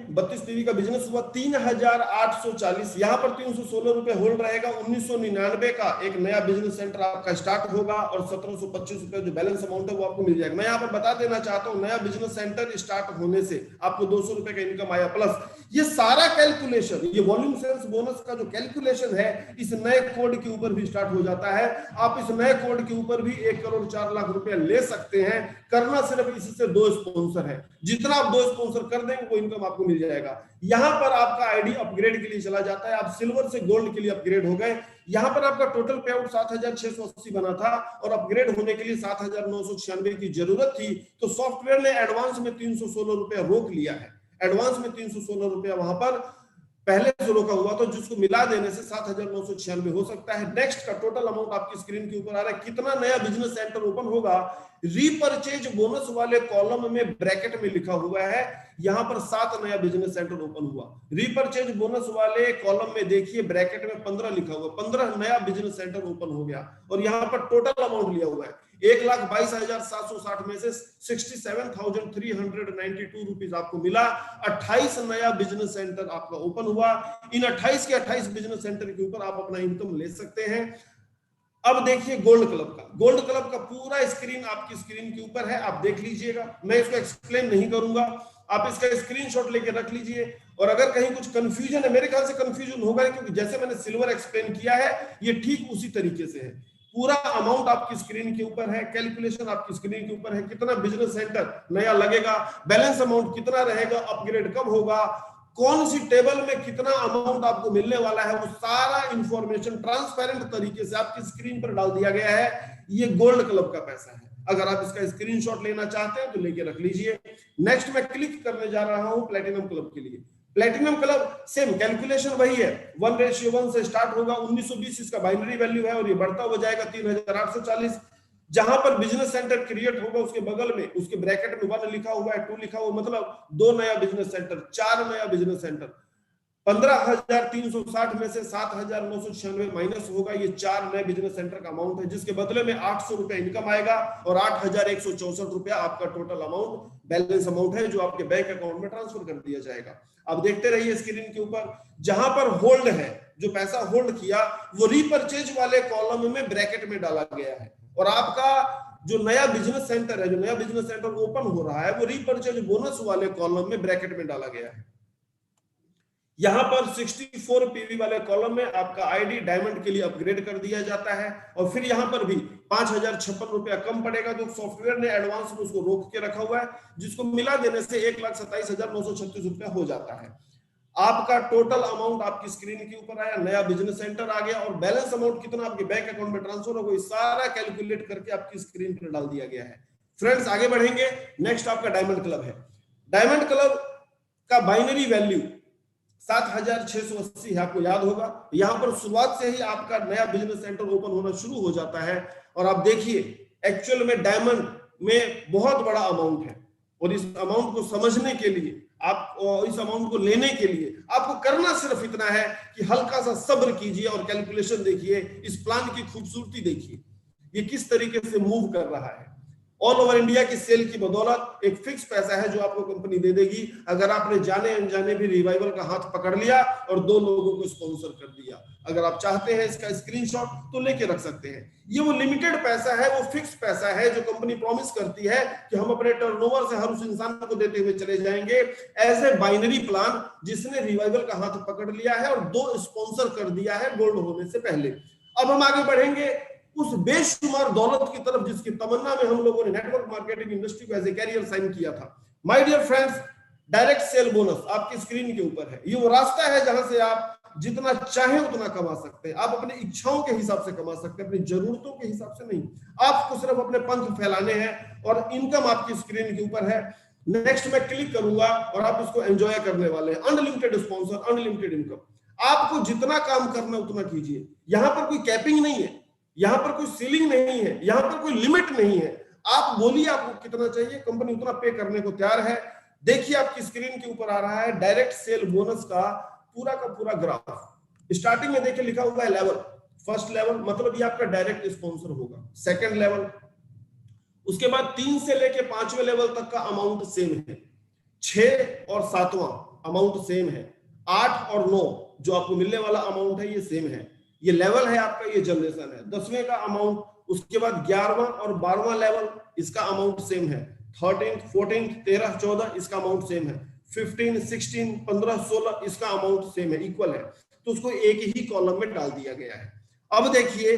A: 32 पीवी का बिजनेस हुआ 3840, यहां पर 316 रुपए होल्ड रहेगा। 1999 का एक नया बिजनेस सेंटर आपका स्टार्ट होगा और 1725 रुपए जो बैलेंस अमाउंट है वो आपको मिल जाएगा। मैं यहां पर बता देना चाहता हूं, नया बिजनेस सेंटर स्टार्ट होने से आपको 200 रुपए का इनकम आया, प्लस ये सारा कैलकुलेशन, ये वॉल्यूम सेल्स बोनस का जो कैलकुलेशन है इस नए कोड के ऊपर भी स्टार्ट हो जाता है। आप इस नए कोड के ऊपर भी 1,04,00,000 रुपए ले सकते हैं। करना सिर्फ इससे 2 स्पॉन्सर है, जितना आप 2 स्पॉन्सर कर देंगे वो इनकम आपको मिल जाएगा। यहां पर आपका आईडी अपग्रेड के लिए चला जाता है, आप सिल्वर से गोल्ड के लिए अपग्रेड हो गए। यहां पर आपका टोटल पे आउट 7,680 बना था और अपग्रेड होने के लिए 7,996 की जरूरत थी, तो सॉफ्टवेयर ने एडवांस में 316 रुपया रोक लिया है। एडवांस में 316 रुपया वहां पर पहले से रोका हुआ, तो जिसको मिला देने से 7,996 हो सकता है। नेक्स्ट का टोटल अमाउंट आपकी स्क्रीन के ऊपर आ रहा है। कितना नया बिजनेस सेंटर ओपन होगा, रीपरचेज बोनस वाले कॉलम में ब्रैकेट में लिखा हुआ है, यहां पर 7 नया बिजनेस सेंटर ओपन हुआ। रीपरचेज बोनस वाले कॉलम में देखिए ब्रैकेट में 15 लिखा हुआ, 15 नया बिजनेस सेंटर ओपन हो गया और यहां पर टोटल अमाउंट लिया हुआ है 1,22,760 में से 67,392 रुपीज आपको मिला। 28 नया बिजनेस सेंटर आपका ओपन हुआ। इन 28 के 28 बिजनेस सेंटर के ऊपर आप अपना इनकम ले सकते हैं। अब देखिए गोल्ड क्लब का, गोल्ड क्लब का पूरा स्क्रीन आपकी स्क्रीन के ऊपर है, आप देख लीजिएगा, मैं इसको एक्सप्लेन नहीं करूंगा, आप इसका स्क्रीनशॉट लेके रख लीजिए। और अगर कहीं कुछ कंफ्यूजन है, मेरे ख्याल से कंफ्यूजन होगा, क्योंकि जैसे मैंने सिल्वर एक्सप्लेन किया है ये ठीक उसी तरीके से है। पूरा अमाउंट आपकी स्क्रीन के ऊपर है, कैलकुलेशन आपकी स्क्रीन के ऊपर है, कितना बिजनेस सेंटर नया लगेगा, बैलेंस अमाउंट कितना रहेगा, अपग्रेड कब होगा, कौन सी टेबल में कितना अमाउंट आपको मिलने वाला है, वो सारा इंफॉर्मेशन ट्रांसपेरेंट तरीके से आपकी स्क्रीन पर डाल दिया गया है। ये गोल्ड क्लब का पैसा है, अगर आप इसका स्क्रीनशॉट लेना चाहते हैं तो लेके रख लीजिए। नेक्स्ट मैं क्लिक करने जा रहा हूं प्लैटिनम क्लब के लिए। प्लेटिनम क्लब सेम कैलकुलेशन वही है, 1:1 से स्टार्ट होगा, 1920 इसका बाइनरी वैल्यू है और ये बढ़ता हुआ जाएगा 3840। जहां पर बिजनेस सेंटर क्रिएट होगा उसके बगल में, उसके ब्रैकेट में 1 लिखा हुआ है, 2 लिखा हुआ, मतलब 2 नया बिजनेस सेंटर, 4 नया बिजनेस सेंटर। 15,360 में से 7,996 माइनस होगा, ये 4 नए बिजनेस सेंटर का अमाउंट है, जिसके बदले में 800 रुपए इनकम आएगा और 8,164 रुपया आपका टोटल अमाउंट, बैलेंस अमाउंट है जो आपके बैंक अकाउंट में ट्रांसफर कर दिया जाएगा। अब देखते रहिए स्क्रीन के ऊपर, जहां पर होल्ड है, जो पैसा होल्ड किया वो रीपरचेज वाले कॉलम में ब्रैकेट में डाला गया है, और आपका जो नया बिजनेस सेंटर है, जो नया बिजनेस सेंटर ओपन हो रहा है, वो रीपरचेज बोनस वाले कॉलम में ब्रैकेट में डाला गया है। यहां पर 64 पीवी वाले कॉलम में आपका आईडी डायमंड के लिए अपग्रेड कर दिया जाता है, और फिर यहां पर भी 5,056 रुपया कम पड़ेगा, जो सॉफ्टवेयर ने एडवांस में उसको रोक के रखा हुआ है, जिसको मिला देने से 1,27,936 रुपया हो जाता है। आपका टोटल अमाउंट आपकी स्क्रीन के ऊपर आया, नया बिजनेस सेंटर आ गया, और बैलेंस अमाउंट कितना आपके बैंक अकाउंट में ट्रांसफर होगा, ये सारा कैलकुलेट करके आपकी स्क्रीन पर डाल दिया गया है। फ्रेंड्स आगे बढ़ेंगे, नेक्स्ट आपका डायमंड क्लब है। डायमंड क्लब का बाइनरी वैल्यू 7,680 है, आपको याद होगा। यहां पर शुरुआत से ही आपका नया बिजनेस सेंटर ओपन होना शुरू हो जाता है, और आप देखिए एक्चुअल में डायमंड में बहुत बड़ा अमाउंट है, और इस अमाउंट को समझने के लिए, आप इस अमाउंट को लेने के लिए आपको करना सिर्फ इतना है कि हल्का सा सब्र कीजिए और कैलकुलेशन देखिए, इस प्लान की खूबसूरती देखिए, ये किस तरीके से मूव कर रहा है। ऑल ओवर इंडिया की सेल की बदौलत एक फिक्स पैसा है जो आपको कंपनी दे देगी, अगर आपने जाने अनजाने भी रिवाइवल का हाथ पकड़ लिया और 2 लोगों को स्पॉन्सर कर दिया। अगर आप चाहते हैं इसका स्क्रीनशॉट तो लेके रख सकते हैं। ये वो लिमिटेड पैसा है, वो फिक्स पैसा है जो कंपनी प्रॉमिस करती है कि हम अपने टर्नओवर से हर उस इंसान को देते हुए चले जाएंगे, एज ए बाइनरी प्लान, जिसने रिवाइवल का हाथ पकड़ लिया है और 2 स्पॉन्सर कर दिया है गोल्ड होने से पहले। अब हम आगे बढ़ेंगे उस बेशुमार दौलत की तरफ जिसकी तमन्ना में हम लोगों ने नेटवर्क मार्केटिंग इंडस्ट्री को एज ए कैरियर साइन किया था। My dear friends, direct sale bonus आपकी स्क्रीन के ऊपर है। ये वो रास्ता है जहां से आप जितना चाहे उतना कमा सकते हैं। आप अपनी इच्छाओं के हिसाब से कमा सकते हैं, अपनी जरूरतों के हिसाब से नहीं। आपको सिर्फ अपने पंख फैलाने हैं और इनकम आपकी स्क्रीन के ऊपर है। नेक्स्ट मैं क्लिक करूंगा और आप इसको एंजॉय करने वाले हैं। Unlimited sponsor, unlimited income. आपको जितना काम करना उतना कीजिए। यहां पर कोई कैपिंग नहीं है, यहां पर कोई सीलिंग नहीं है, यहां पर कोई लिमिट नहीं है। आप बोलिए आपको कितना चाहिए, कंपनी उतना पे करने को तैयार है। देखिए आपकी स्क्रीन के ऊपर आ रहा है डायरेक्ट सेल बोनस का पूरा ग्राफ। स्टार्टिंग में देखिए लिखा हुआ है लेवल, फर्स्ट लेवल मतलब ये आपका डायरेक्ट स्पॉन्सर होगा। सेकंड लेवल, उसके बाद 3 से लेके 5वें लेवल तक का अमाउंट सेम है। 6 और 7वां अमाउंट सेम है। 8 और 9 जो आपको मिलने वाला अमाउंट है ये सेम है। ये लेवल है आपका, ये जनरेशन है। 10वें का अमाउंट, उसके बाद 11वां और 12वां लेवल, इसका अमाउंट सेम है। 13, 14, 13, 14 इसका अमाउंट सेम है। 15, 16, 15, 16 इसका अमाउंट सेम है, इक्वल है। तो उसको एक ही कॉलम में डाल दिया गया है। अब देखिए,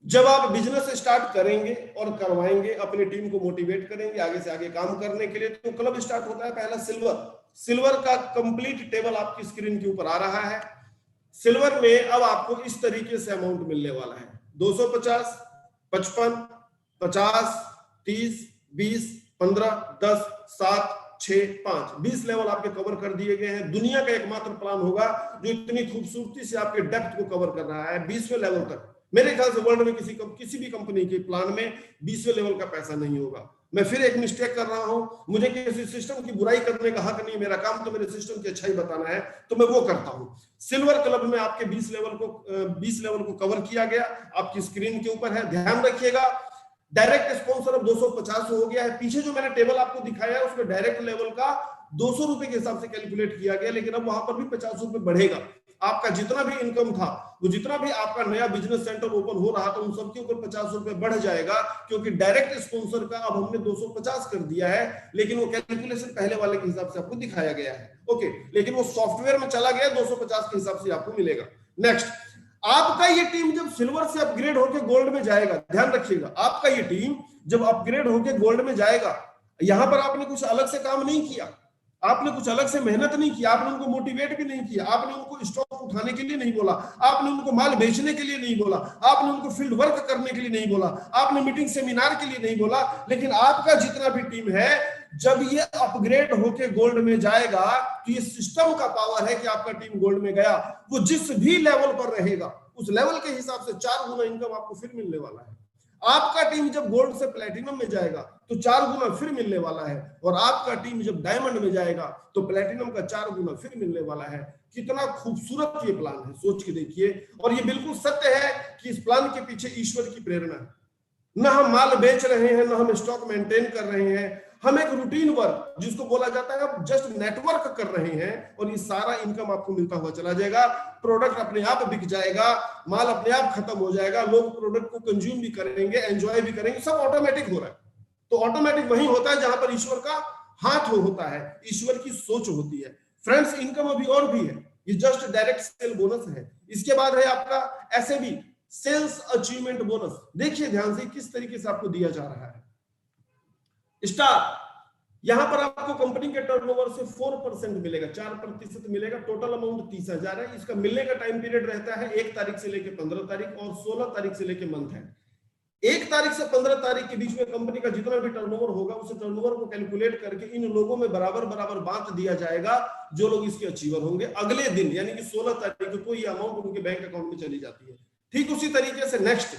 A: जब आप बिजनेस स्टार्ट करेंगे और करवाएंगे, अपनी टीम को मोटिवेट करेंगे आगे से आगे काम करने के लिए, तो क्लब स्टार्ट होता है पहला सिल्वर का कंप्लीट टेबल आपकी स्क्रीन के ऊपर आ रहा है। सिल्वर में अब आपको इस तरीके से अमाउंट मिलने वाला है। 250, 55, 50, 30, 20, 15, 10, 7, 6, 5, 20 लेवल आपके कवर कर दिए गए हैं। दुनिया का एकमात्र प्लान होगा जो इतनी खूबसूरती से आपके डेप्थ को कवर कर रहा है 20वें लेवल तक। मेरे ख्याल से वर्ल्ड में किसी भी कंपनी के प्लान में 20वें लेवल का पैसा नहीं होगा। मैं फिर एक मिस्टेक कर रहा हूं, मुझे किसी सिस्टम की बुराई करने का हक नहीं, मेरा काम तो मेरे सिस्टम की अच्छाई बताना है, तो मैं वो करता हूं। सिल्वर क्लब में आपके 20 लेवल को कवर किया गया, आपकी स्क्रीन के ऊपर है। ध्यान रखिएगा, डायरेक्ट स्पॉन्सर अब 250 हो गया है। पीछे जो मैंने टेबल आपको दिखाया है उसमें डायरेक्ट लेवल का 200 रुपए के हिसाब से कैलकुलेट किया गया, लेकिन अब वहां पर भी 50 रुपए बढ़ेगा। आपका जितना भी इनकम था, वो जितना भी आपका नया बिजनेस सेंटर ओपन हो रहा था, उन सबके ऊपर 50 रुपए बढ़ जाएगा, क्योंकि डायरेक्ट स्पॉन्सर का अब हमने 250 कर दिया है, लेकिन वो कैलकुलेशन पहले वाले के हिसाब से आपको दिखाया गया है। ओके, लेकिन वो सॉफ्टवेयर में चला गया, 250 के हिसाब से आपको मिलेगा। नेक्स्ट, आपका ये टीम जब सिल्वर से अपग्रेड होकर गोल्ड में जाएगा, ध्यान रखिएगा, आपका ये टीम जब अपग्रेड होकर गोल्ड में जाएगा, यहां पर आपने कुछ अलग से काम नहीं किया, आपने कुछ अलग से मेहनत नहीं की, आपने उनको मोटिवेट भी नहीं किया, आपने उनको स्टॉक उठाने के लिए नहीं बोला, आपने उनको माल बेचने के लिए नहीं बोला, आपने उनको फील्ड वर्क करने के लिए नहीं बोला, आपने मीटिंग सेमिनार के लिए नहीं बोला, लेकिन आपका जितना भी टीम है जब ये अपग्रेड होके गोल्ड में जाएगा तो ये सिस्टम का पावर है कि आपका टीम गोल्ड में गया, वो जिस भी लेवल पर रहेगा उस लेवल के हिसाब से 4 गुना इनकम आपको फिर मिलने वाला है। आपका टीम जब गोल्ड से प्लेटिनम में जाएगा तो 4 गुना फिर मिलने वाला है, और आपका टीम जब डायमंड में जाएगा तो प्लेटिनम का 4 गुना फिर मिलने वाला है। कितना खूबसूरत ये प्लान है, सोच के देखिए। और ये बिल्कुल सत्य है कि इस प्लान के पीछे ईश्वर की प्रेरणा है। न हम माल बेच रहे हैं, न हम स्टॉक मेंटेन कर रहे हैं, हम एक रूटीन वर्क जिसको बोला जाता है आप जस्ट नेटवर्क कर रहे हैं, और ये सारा इनकम आपको मिलता हुआ चला जाएगा। प्रोडक्ट अपने आप बिक जाएगा, माल अपने आप खत्म हो जाएगा, लोग प्रोडक्ट को कंज्यूम भी करेंगे, एंजॉय भी करेंगे, सब ऑटोमेटिक हो रहा है। तो ऑटोमेटिक वही होता है जहां पर ईश्वर का हाथ होता है, ईश्वर की सोच होती है। फ्रेंड्स, इनकम अभी और भी है, ये जस्ट डायरेक्ट सेल बोनस है। इसके बाद है आपका ऐसे भी सेल्स अचीवमेंट बोनस। देखिए ध्यान से किस तरीके से आपको दिया जा रहा है। स्टार, यहां पर आपको कंपनी के टर्नओवर से 4% मिलेगा, 4% मिलेगा। टोटल अमाउंट 30,000 है। इसका मिलने का टाइम पीरियड रहता है 1 तारीख से लेकर 15 तारीख और 16 तारीख से लेकर मंथ है। 1 तारीख से 15 तारीख के बीच में कंपनी का जितना भी टर्नओवर होगा उस टर्नओवर को कैलकुलेट करके इन लोगों में बराबर बराबर बांट दिया जाएगा जो लोग इसके अचीवर होंगे। अगले दिन यानी कि 16 तारीख को ये अमाउंट उनके बैंक अकाउंट में चली जाती है। ठीक उसी तरीके से नेक्स्ट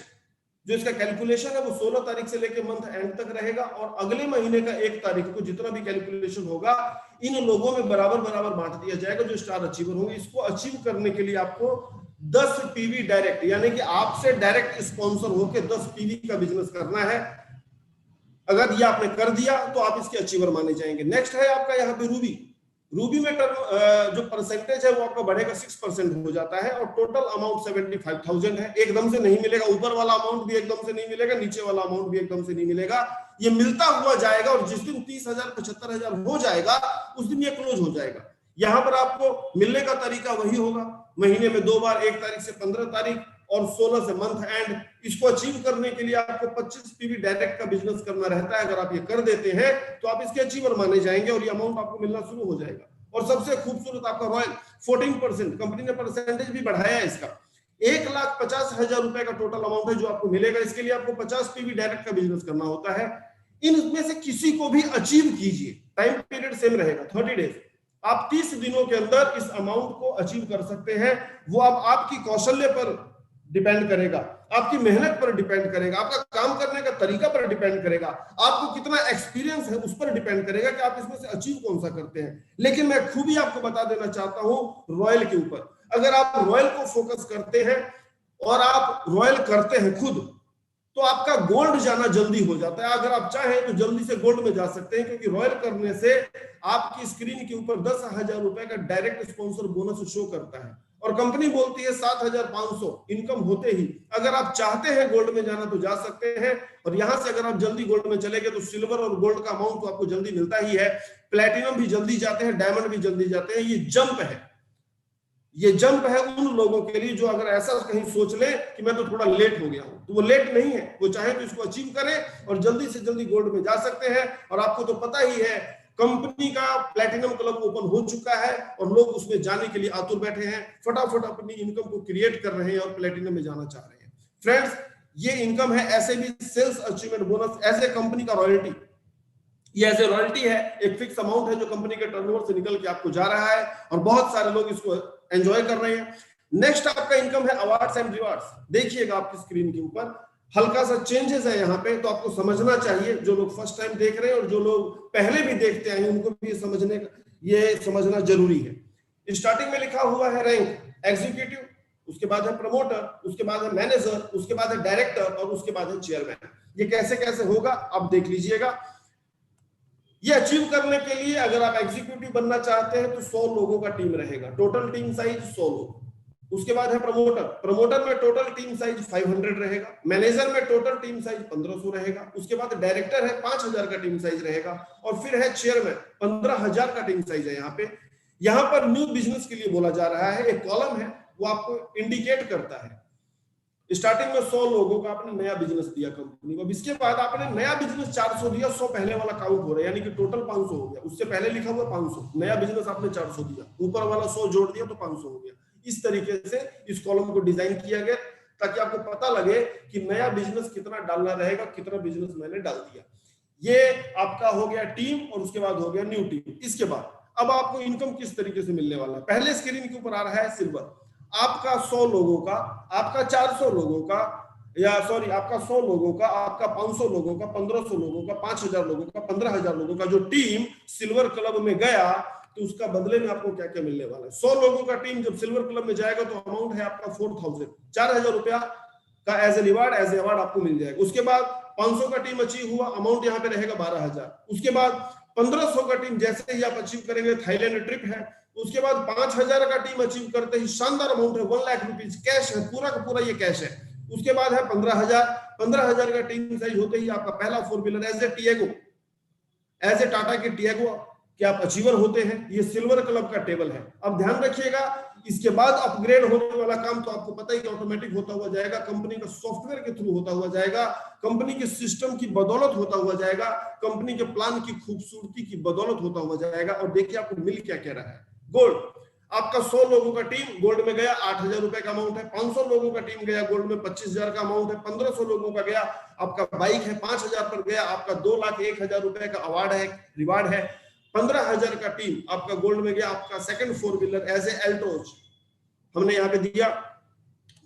A: जो इसका कैलकुलेशन है वो 16 तारीख से लेकर मंथ एंड तक रहेगा, और अगले महीने का 1 तारीख को जितना भी कैलकुलेशन होगा इन लोगों में बराबर बराबर बांट दिया जाएगा जो स्टार अचीवर होंगे। इसको अचीव करने के लिए आपको 10 पीवी डायरेक्ट यानी कि आपसे डायरेक्ट स्पॉन्सर होकर 10 पीवी का बिजनेस करना है। अगर ये आपने कर दिया तो आप इसके अचीवर माने जाएंगे। नेक्स्ट है आपका यहाँ पे रूबी। रूबी में जो परसेंटेज है वो आपका बढ़ेगा 6% हो जाता है, और टोटल अमाउंट 75,000 है। एकदम से नहीं मिलेगा, ऊपर वाला अमाउंट भी एकदम से नहीं मिलेगा, नीचे वाला अमाउंट भी एकदम से नहीं मिलेगा, ये मिलता हुआ जाएगा। और जिस दिन 30,000 75,000 हो जाएगा उस दिन ये क्लोज हो जाएगा। यहाँ पर आपको मिलने का तरीका वही होगा, महीने में 2 बार, 1 तारीख से 15 तारीख और 16 से मंथ एंड। इसको अचीव करने के लिए आपको 25 पीवी डायरेक्ट का बिजनेस करना रहता है। अगर आप ये कर देते हैं तो आप इसके अचीवर माने जाएंगे और ये अमाउंट आपको मिलना शुरू हो जाएगा। और सबसे खूबसूरत आपका रॉयल 14%, कंपनी ने परसेंटेज भी बढ़ाया है इसका। 1,50,000 रुपए का टोटल अमाउंट है जो आपको मिलेगा। इसके लिए आपको 50 पीवी डायरेक्ट का बिजनेस करना होता है। इनमें से किसी को भी अचीव कीजिए, टाइम पीरियड सेम रहेगा 30 डेज। आप 30 दिनों के अंदर इस अमाउंट को अचीव कर सकते हैं। वो आपकी कौशल्य पर डिपेंड करेगा, आपकी मेहनत पर डिपेंड करेगा, आपका काम करने का तरीका पर डिपेंड करेगा, आपको कितना एक्सपीरियंस है उस पर डिपेंड करेगा कि आप इसमें से अचीव कौन सा करते हैं। लेकिन मैं खूबी आपको बता देना चाहता हूं रॉयल के ऊपर। अगर आप रॉयल को फोकस करते हैं और आप रॉयल करते हैं खुद, तो आपका गोल्ड जाना जल्दी हो जाता है। अगर आप चाहें तो जल्दी से गोल्ड में जा सकते हैं, क्योंकि रॉयल करने से आपकी स्क्रीन के ऊपर 10,000 रुपए का डायरेक्ट स्पॉन्सर बोनस शो करता है, और कंपनी बोलती है 7,500 इनकम होते ही अगर आप चाहते हैं गोल्ड में जाना तो जा सकते हैं। और यहां से अगर आप जल्दी गोल्ड में चले गए तो सिल्वर और गोल्ड का अमाउंट तो आपको जल्दी मिलता ही है, प्लेटिनम भी जल्दी जाते हैं, डायमंड भी जल्दी जाते हैं। ये जंप है, ये जंप है उन लोगों के लिए जो अगर ऐसा कहीं सोच ले कि मैं तो थोड़ा लेट हो गया हूं, तो वो लेट नहीं है। वो चाहे तो इसको अचीव करें और जल्दी से जल्दी गोल्ड में जा सकते हैं। और आपको तो पता ही है कंपनी का प्लैटिनम क्लब ओपन हो चुका है और लोग उसमें जाने के लिए आतुर बैठे हैं, फटाफट अपनी इनकम को क्रिएट कर रहे हैं और प्लैटिनम में जाना चाह रहे हैं। फ्रेंड्स, ये इनकम है, ऐसे भी सेल्स अचीवमेंट बोनस, ऐसे कंपनी का रॉयल्टी। ये ऐसे रॉयल्टी है, एक फिक्स अमाउंट है जो कंपनी के टर्नओवर से निकल के आपको जा रहा है और बहुत सारे लोग इसको एंजॉय कर रहे हैं। नेक्स्ट आपका इनकम है अवार्ड्स एंड रिवार्ड्स। देखिएगा आपकी स्क्रीन के ऊपर हल्का सा चेंजेस है यहाँ पे, तो आपको समझना चाहिए। जो लोग फर्स्ट टाइम देख रहे हैं और जो लोग पहले भी देखते हैं उनको भी ये समझना जरूरी है। स्टार्टिंग में लिखा हुआ है रैंक एग्जीक्यूटिव, उसके बाद है प्रमोटर, उसके बाद है मैनेजर, उसके बाद है डायरेक्टर और उसके बाद है चेयरमैन। ये कैसे कैसे होगा आप देख लीजिएगा। ये अचीव करने के लिए अगर आप एग्जीक्यूटिव बनना चाहते हैं तो 100 लोगों का टीम रहेगा, टोटल टीम साइज 100 लोग। उसके बाद है प्रमोटर, प्रमोटर में टोटल टीम साइज 500 रहेगा। मैनेजर में टोटल टीम साइज 1500 रहेगा। उसके बाद डायरेक्टर है 5000 का टीम साइज रहेगा। और फिर है चेयरमैन, 15,000 का टीम साइज है। यहाँ पर न्यू बिजनेस के लिए बोला जा रहा है, एक कॉलम है वो आपको इंडिकेट करता है। स्टार्टिंग में 100 लोगों का आपने नया बिजनेस दिया कंपनी को, इसके बाद आपने नया बिजनेस 400 दिया, 100 पहले वाला काउंट हो रहा है, यानी कि टोटल 500 हो गया। उससे पहले लिखा हुआ 500, नया बिजनेस आपने 400 दिया, ऊपर वाला 100 जोड़ दिया तो 500 हो गया। इस तरीके से इस कॉलम को डिजाइन किया गया ताकि आपको पता लगे कि नया बिजनेस कितना डालना रहेगा, कितना बिजनेस मैंने डाल दिया। ये आपका हो गया टीम और उसके बाद हो गया न्यू टीम। इसके बाद अब आपको इनकम किस तरीके से मिलने वाला है, पहले स्क्रीन के ऊपर आ रहा है सिल्वर, आपका 100 लोगों का, आपका 400 लोगों का, या सॉरी आपका 100 लोगों का, आपका 500 लोगों का, 1500 लोगों का, 5000 लोगों का, 15000 लोगों का जो टीम सिल्वर क्लब में गया तो उसका बदले में आपको क्या क्या मिलने वाला है। 100 लोगों का टीम जब सिल्वर क्लब में जाएगा तो अमाउंट है आपका 4000 रुपया का एज ए अवार्ड आपको मिल जाएगा। उसके बाद 500 का टीम अचीव हुआ, अमाउंट यहाँ पे रहेगा 12000। उसके बाद 1500 का टीम जैसे ही आप अचीव करेंगे, थाईलैंड ट्रिप है। उसके बाद 5000 का टीम अचीव करते ही शानदार अमाउंट है 1 लाख रुपीज कैश है, पूरा का पूरा ये कैश है। उसके बाद है 15000 का टीम साइज होते ही आपका पहला 4 व्हीलर एज ए टाटा के टियागो कि आप अचीवर होते हैं। ये सिल्वर क्लब का टेबल है। अब ध्यान रखिएगा, इसके बाद अपग्रेड होने वाला काम तो आपको पता ही ऑटोमेटिक होता हुआ जाएगा, कंपनी का सॉफ्टवेयर के थ्रू होता हुआ जाएगा, कंपनी के सिस्टम की बदौलत होता हुआ जाएगा, कंपनी के प्लान की खूबसूरती की बदौलत होता हुआ जाएगा। और देखिए आपको मिल क्या क्या रहा है। गोल्ड, आपका 100 लोगों का टीम गोल्ड में गया 8000 रुपए का अमाउंट है। 500 लोगों का टीम गया गोल्ड में 25000 का अमाउंट है। 1500 लोगों का गया आपका बाइक है 5000 पर गया आपका 2,01,000 रुपए का अवार्ड है, रिवार्ड है। 15000 का टीम आपका गोल्ड में गया आपका सेकंड 4 व्हीलर एज ए एल्टोज हमने यहाँ पे दिया।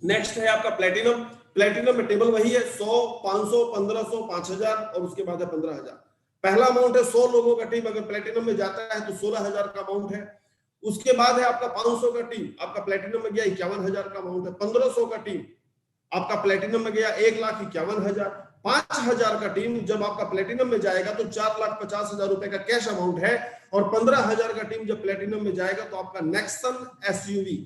A: नेक्स्ट है आपका प्लेटिनम, प्लेटिनम में टेबल वही है 100, 500, 1500, 5000 और उसके बाद है 15000। पहला अमाउंट है 100 लोगों का टीम अगर प्लेटिनम में जाता है तो 16000 का अमाउंट है। उसके बाद है आपका 500 का टीम आपका प्लेटिनम में गया 51000 का अमाउंट है। 1500 का टीम आपका प्लेटिनम में गया 1,51,000। 5000 का टीम जब आपका प्लेटिनम में जाएगा तो 4,50,000 रुपए का कैश अमाउंट है। और 15000 का टीम जब प्लेटिनम में जाएगा तो आपका नेक्सन एसयूवी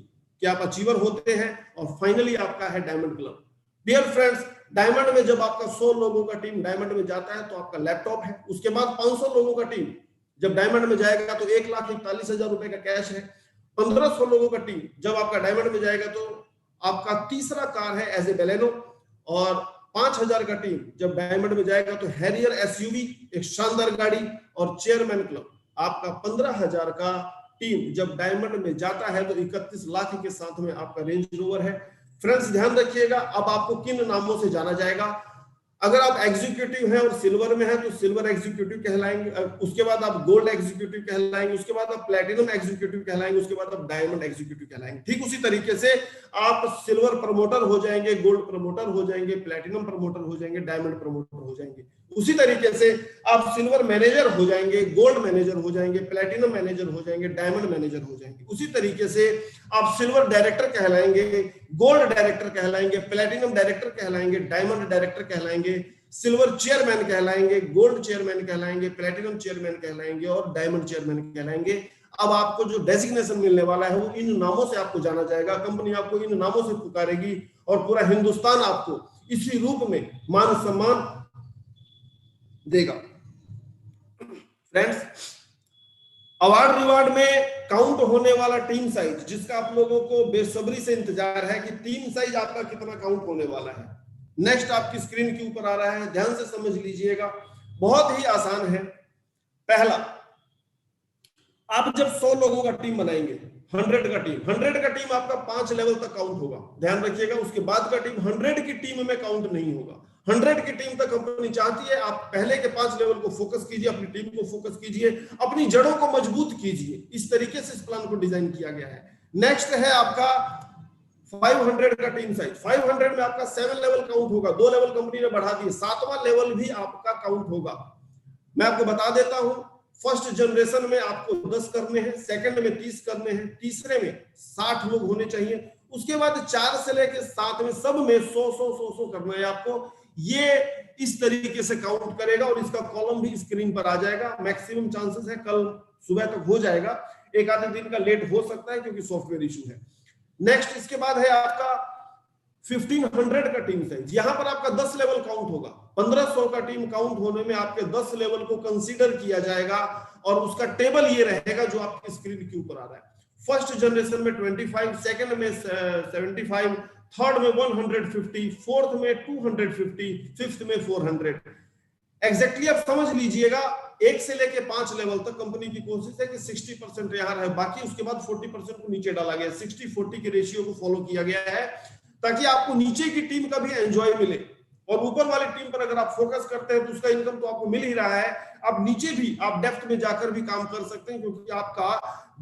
A: कि आप अचीवर होते हैं। और फाइनली आपका है diamond club. Dear friends, diamond में जब आपका 100 लोगों का टीम डायमंड में जाता है तो आपका लैपटॉप है। उसके बाद 500 लोगों का टीम जब डायमंड में जाएगा तो 1,41,000 रुपए का कैश है। 1500 लोगों का टीम जब आपका डायमंड में जाएगा तो आपका तीसरा कार है एज ए बेलेनो। और 5000 का टीम जब डायमंड में जाएगा तो हैरियर एसयूवी एक शानदार गाड़ी। और चेयरमैन क्लब आपका 15000 का टीम जब डायमंड में जाता है तो 31 लाख के साथ में आपका रेंज रोवर है। फ्रेंड्स ध्यान रखिएगा, अब आपको किन नामों से जाना जाएगा। अगर आप एग्जीक्यूटिव हैं और सिल्वर में हैं तो सिल्वर एग्जीक्यूटिव कहलाएंगे। उसके बाद आप गोल्ड एग्जीक्यूटिव कहलाएंगे। उसके बाद आप प्लैटिनम एग्जीक्यूटिव कहलाएंगे। उसके बाद आप डायमंड एग्जीक्यूटिव कहलाएंगे। ठीक उसी तरीके से आप सिल्वर प्रमोटर हो जाएंगे, गोल्ड प्रमोटर हो जाएंगे, प्लैटिनम प्रमोटर हो जाएंगे, डायमंड प्रमोटर हो जाएंगे। उसी तरीके से आप सिल्वर मैनेजर हो जाएंगे, गोल्ड मैनेजर हो जाएंगे, प्लैटिनम मैनेजर हो जाएंगे, डायमंड मैनेजर हो जाएंगे। उसी तरीके से आप सिल्वर डायरेक्टर कहलाएंगे, गोल्ड डायरेक्टर कहलाएंगे, प्लैटिनम डायरेक्टर कहलाएंगे, डायमंड डायरेक्टर कहलाएंगे, सिल्वर चेयरमैन कहलाएंगे, गोल्ड चेयरमैन कहलाएंगे, प्लैटिनम चेयरमैन कहलाएंगे और डायमंड चेयरमैन कहलाएंगे। अब आपको जो डेजिग्नेशन मिलने वाला है वो इन नामों से आपको जाना जाएगा। कंपनी आपको इन नामों से पुकारेगी और पूरा हिंदुस्तान आपको इसी रूप में मान सम्मान देगा। फ्रेंड्स, अवार्ड रिवार्ड में काउंट होने वाला टीम साइज जिसका आप लोगों को बेसब्री से इंतजार है कि टीम साइज आपका कितना काउंट होने वाला है, नेक्स्ट आपकी स्क्रीन के ऊपर आ रहा है। ध्यान से समझ लीजिएगा, बहुत ही आसान है। पहला, आप जब 100 लोगों का टीम बनाएंगे, 100 का टीम आपका 5 लेवल तक काउंट होगा। ध्यान रखिएगा, उसके बाद का टीम 100 की टीम में काउंट नहीं होगा। 100 की टीम तक कंपनी चाहती है आप पहले के 5 लेवल को फोकस कीजिए, अपनी टीम को फोकस कीजिए, अपनी जड़ों को मजबूत कीजिए। इस तरीके से इस प्लान को डिजाइन किया गया है। नेक्स्ट है आपका 500 का टीम साइज। 500 में आपका 7 लेवल काउंट होगा, 2 लेवल कंपनी ने बढ़ा दिए, 7वां लेवल भी आपका काउंट होगा। मैं आपको बता देता हूं, फर्स्ट जनरेशन में आपको 10 करने हैं, सेकंड में 30 करने हैं, तीसरे में 60 लोग होने चाहिए, उसके बाद 4 से लेकर 7 में सब में 100 करना है आपको। ये इस तरीके से काउंट करेगा और इसका कॉलम भी स्क्रीन पर आ जाएगा। मैक्सिमम चांसेस है कल सुबह तक हो जाएगा, एक आधे दिन का लेट हो सकता है क्योंकि सॉफ्टवेयर इशू है। नेक्स्ट इसके बाद है आपका 1500 का टीम साइज। यहां पर आपका 10 लेवल काउंट होगा। 1500 का टीम काउंट होने में आपके 10 लेवल को कंसीडर किया जाएगा और उसका टेबल ये रहेगा जो आपकी स्क्रीन के ऊपर आ रहा है। फर्स्ट जनरेशन में 25, सेकंड में 75, थर्ड में 150, फोर्थ में 250, फिफ्थ में 400। एग्जैक्टली आप समझ लीजिएगा, 1 से लेके 5 लेवल तक कंपनी की कोशिश है कि 60% यहाँ रहे, बाकी उसके बाद 40% को नीचे डाला गया। 60-40 के रेशियो को फॉलो किया गया है ताकि आपको नीचे की टीम का भी एंजॉय मिले और ऊपर वाली टीम पर अगर आप फोकस करते हैं तो उसका इनकम तो आपको मिल ही रहा है। आप नीचे भी आप डेप्थ में जाकर भी काम कर सकते हैं, क्योंकि आपका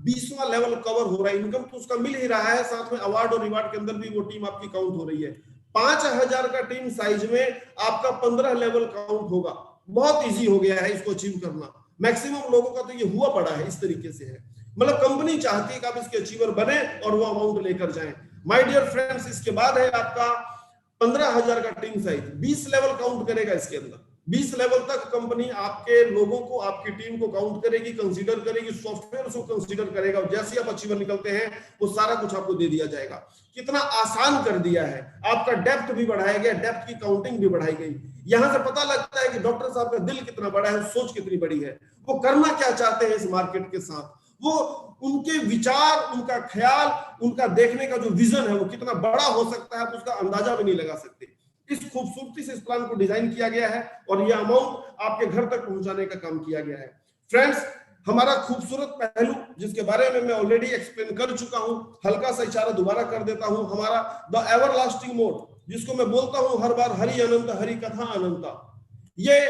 A: 20वां लेवल कवर हो रहा है, इनकम तो उसका मिल ही रहा है, साथ में अवार्ड और रिवार्ड के अंदर भी वो टीम आपकी काउंट हो रही है। 5000 का टीम साइज में आपका 15 लेवल काउंट होगा। बहुत इजी हो गया है इसको अचीव करना। मैक्सिमम लोगों का तो ये हुआ पड़ा है, इस तरीके से है। मतलब कंपनी चाहती है कि आप इसके अचीवर बने और वो अमाउंट लेकर जाएं। माय डियर फ्रेंड्स, इसके बाद है आपका 15,000 का टीम साइज। 20 लेवल काउंट करेगा इसके अंदर। 20 लेवल तक कंपनी आपके लोगों को, आपकी टीम को काउंट करेगी, कंसीडर करेगी, सॉफ्टवेयर उसको कंसीडर करेगा, और जैसे आप अचीवर निकलते हैं वो सारा कुछ आपको दे दिया जाएगा। कितना आसान कर दिया है। आपका डेप्थ भी बढ़ाया गया, डेप्थ की काउंटिंग भी बढ़ाई गई। यहां से पता लगता है कि डॉक्टर साहब का दिल कितना बड़ा है, सोच कितनी बड़ी है, वो करना क्या चाहते हैं इस मार्केट के साथ। वो उनके विचार, उनका ख्याल, उनका देखने का जो विजन है वो कितना बड़ा हो सकता है, आप उसका अंदाजा भी नहीं लगा सकते। इस खूबसूरती से इस प्लान को डिजाइन किया गया है और ये अमाउंट आपके घर तक पहुंचाने का काम किया गया है। फ्रेंड्स, हमारा खूबसूरत पहलू जिसके बारे में मैं ऑलरेडी एक्सप्लेन कर चुका हूं, हल्का सा इशारा दोबारा कर देता हूं, हमारा द एवरलास्टिंग मोड, जिसको मैं बोलता हूं हर बार, हरि अनंत हरि कथा अनंता। ये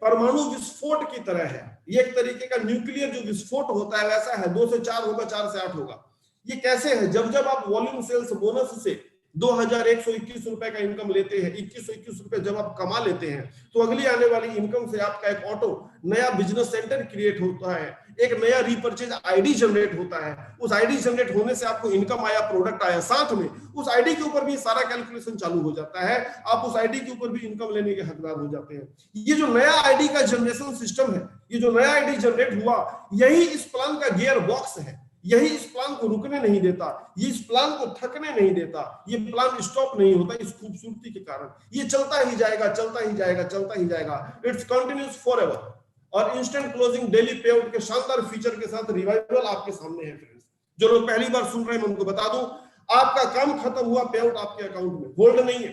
A: परमाणु विस्फोट की तरह है। ये एक तरीके का न्यूक्लियर जो विस्फोट होता है वैसा है। 2 से 4 होगा, 4 से 8 होगा। ये कैसे है? जब जब आप वॉल्यूम सेल्स बोनस से 2121 रुपए का इनकम लेते हैं, 2121 रुपए जब आप कमा लेते हैं, तो अगली आने वाली इनकम से आपका एक ऑटो नया बिजनेस सेंटर क्रिएट होता है, एक नया रीपर्चेज आईडी जनरेट होता है। उस आईडी जनरेट होने से आपको इनकम आया, प्रोडक्ट आया, साथ में उस आईडी के ऊपर भी सारा कैलकुलेशन चालू हो जाता है। आप उस आईडी के ऊपर भी इनकम लेने के हकदार हो जाते हैं। ये जो नया आईडी का जनरेशन सिस्टम है, ये जो नया आईडी जनरेट हुआ, यही इस प्लान का गियर बॉक्स है। यही इस प्लान को रुकने नहीं देता, ये इस प्लान को थकने नहीं देता, ये प्लान स्टॉप नहीं होता। इस खूबसूरती के कारण ये चलता ही जाएगा, चलता ही जाएगा, चलता ही जाएगा। It's continuous forever. और इंस्टेंट क्लोजिंग, डेली पे आउट के शानदार फीचर के साथ रिवाइवल आपके सामने है। फ्रेंड्स, जो लोग पहली बार सुन रहे हैं, मैं उनको बता दूं, आपका काम खत्म हुआ, पे आउट आपके अकाउंट में। होल्ड नहीं है,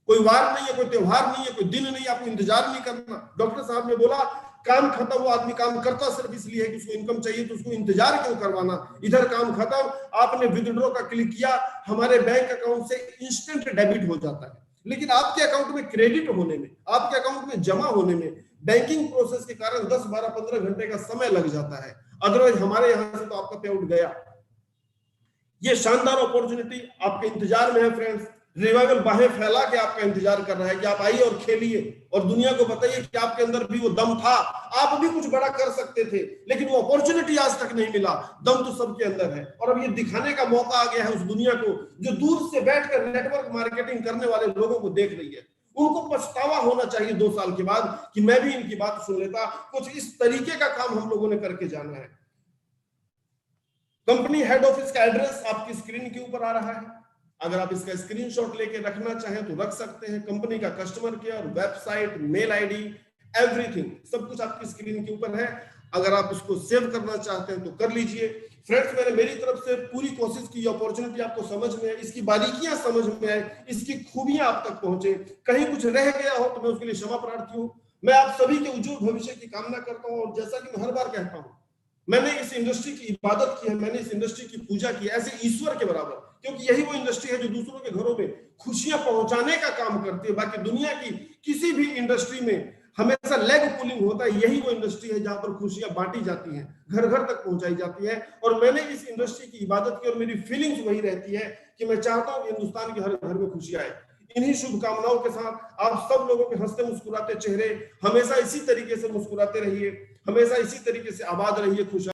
A: कोई वार नहीं है, कोई त्योहार नहीं है, कोई दिन नहीं, आपको इंतजार नहीं करना। डॉक्टर साहब ने बोला काम खत्म हुआ, आदमी काम करता सिर्फ इसलिए है कि उसको इनकम चाहिए, तो उसको इंतजार क्यों करवाना। इधर काम खत्म, आपने विथड्रॉ का क्लिक किया, हमारे बैंक अकाउंट से इंस्टेंट डेबिट हो जाता है। लेकिन आपके अकाउंट में क्रेडिट होने में, आपके अकाउंट में जमा होने में बैंकिंग प्रोसेस के कारण 10, 12, 15 घंटे का समय लग जाता है। अदरवाइज हमारे यहां से तो आपका पे आउट गया। ये शानदार अपॉर्चुनिटी आपके इंतजार में है। फ्रेंड्स, रिवाइवल बाहें फैला के आपका इंतजार कर रहा है कि आप आइए और खेलिए और दुनिया को बताइए कि आपके अंदर भी वो दम था, आप भी कुछ बड़ा कर सकते थे, लेकिन वो अपॉर्चुनिटी आज तक नहीं मिला। दम तो सबके अंदर है और अब ये दिखाने का मौका आ गया है उस दुनिया को जो दूर से बैठकर नेटवर्क मार्केटिंग करने वाले लोगों को देख रही है। उनको पछतावा होना चाहिए 2 साल के बाद कि मैं भी इनकी बात सुन लेता। कुछ इस तरीके का काम हम लोगों ने करके जाना है। कंपनी हेड ऑफिस का एड्रेस आपकी स्क्रीन के ऊपर आ रहा है। अगर आप इसका स्क्रीनशॉट लेके रखना चाहें तो रख सकते हैं। कंपनी का customer care, website, mail ID, everything सब कुछ आपकी स्क्रीन के ऊपर है। अगर आप इसको सेव करना चाहते हैं तो कर लीजिए। फ्रेंड्स, मैंने मेरी तरफ से पूरी कोशिश की अपॉर्चुनिटी आपको समझ में आए, इसकी बारीकियां समझ में आए, इसकी खूबियां आप तक पहुंचे। कहीं कुछ रह गया हो तो मैं उसके लिए क्षमा प्रार्थी हूं। मैं आप सभी के उज्जवल भविष्य की कामना करता हूं और जैसा कि मैं हर बार कहता हूं, मैंने इस इंडस्ट्री की इबादत की है, मैंने इस इंडस्ट्री की पूजा की ऐसे ईश्वर के बराबर, क्योंकि यही वो इंडस्ट्री है जो दूसरों के घरों में खुशियां पहुंचाने का काम करती है। बाकी दुनिया की किसी भी इंडस्ट्री में हमेशा लेग पुलिंग होता है, यही वो इंडस्ट्री है जहां पर खुशियां बांटी जाती हैं, घर घर तक पहुंचाई जाती है। और मैंने इस इंडस्ट्री की इबादत की और मेरी फीलिंग्स वही रहती है कि मैं चाहता हूं कि हिंदुस्तान के हर घर में खुशियां आए। इन्हीं शुभकामनाओं के साथ आप सब लोगों के हंसते मुस्कुराते चेहरे हमेशा इसी तरीके से मुस्कुराते रहिए, हमेशा इसी तरीके से आबाद रहिए, खुश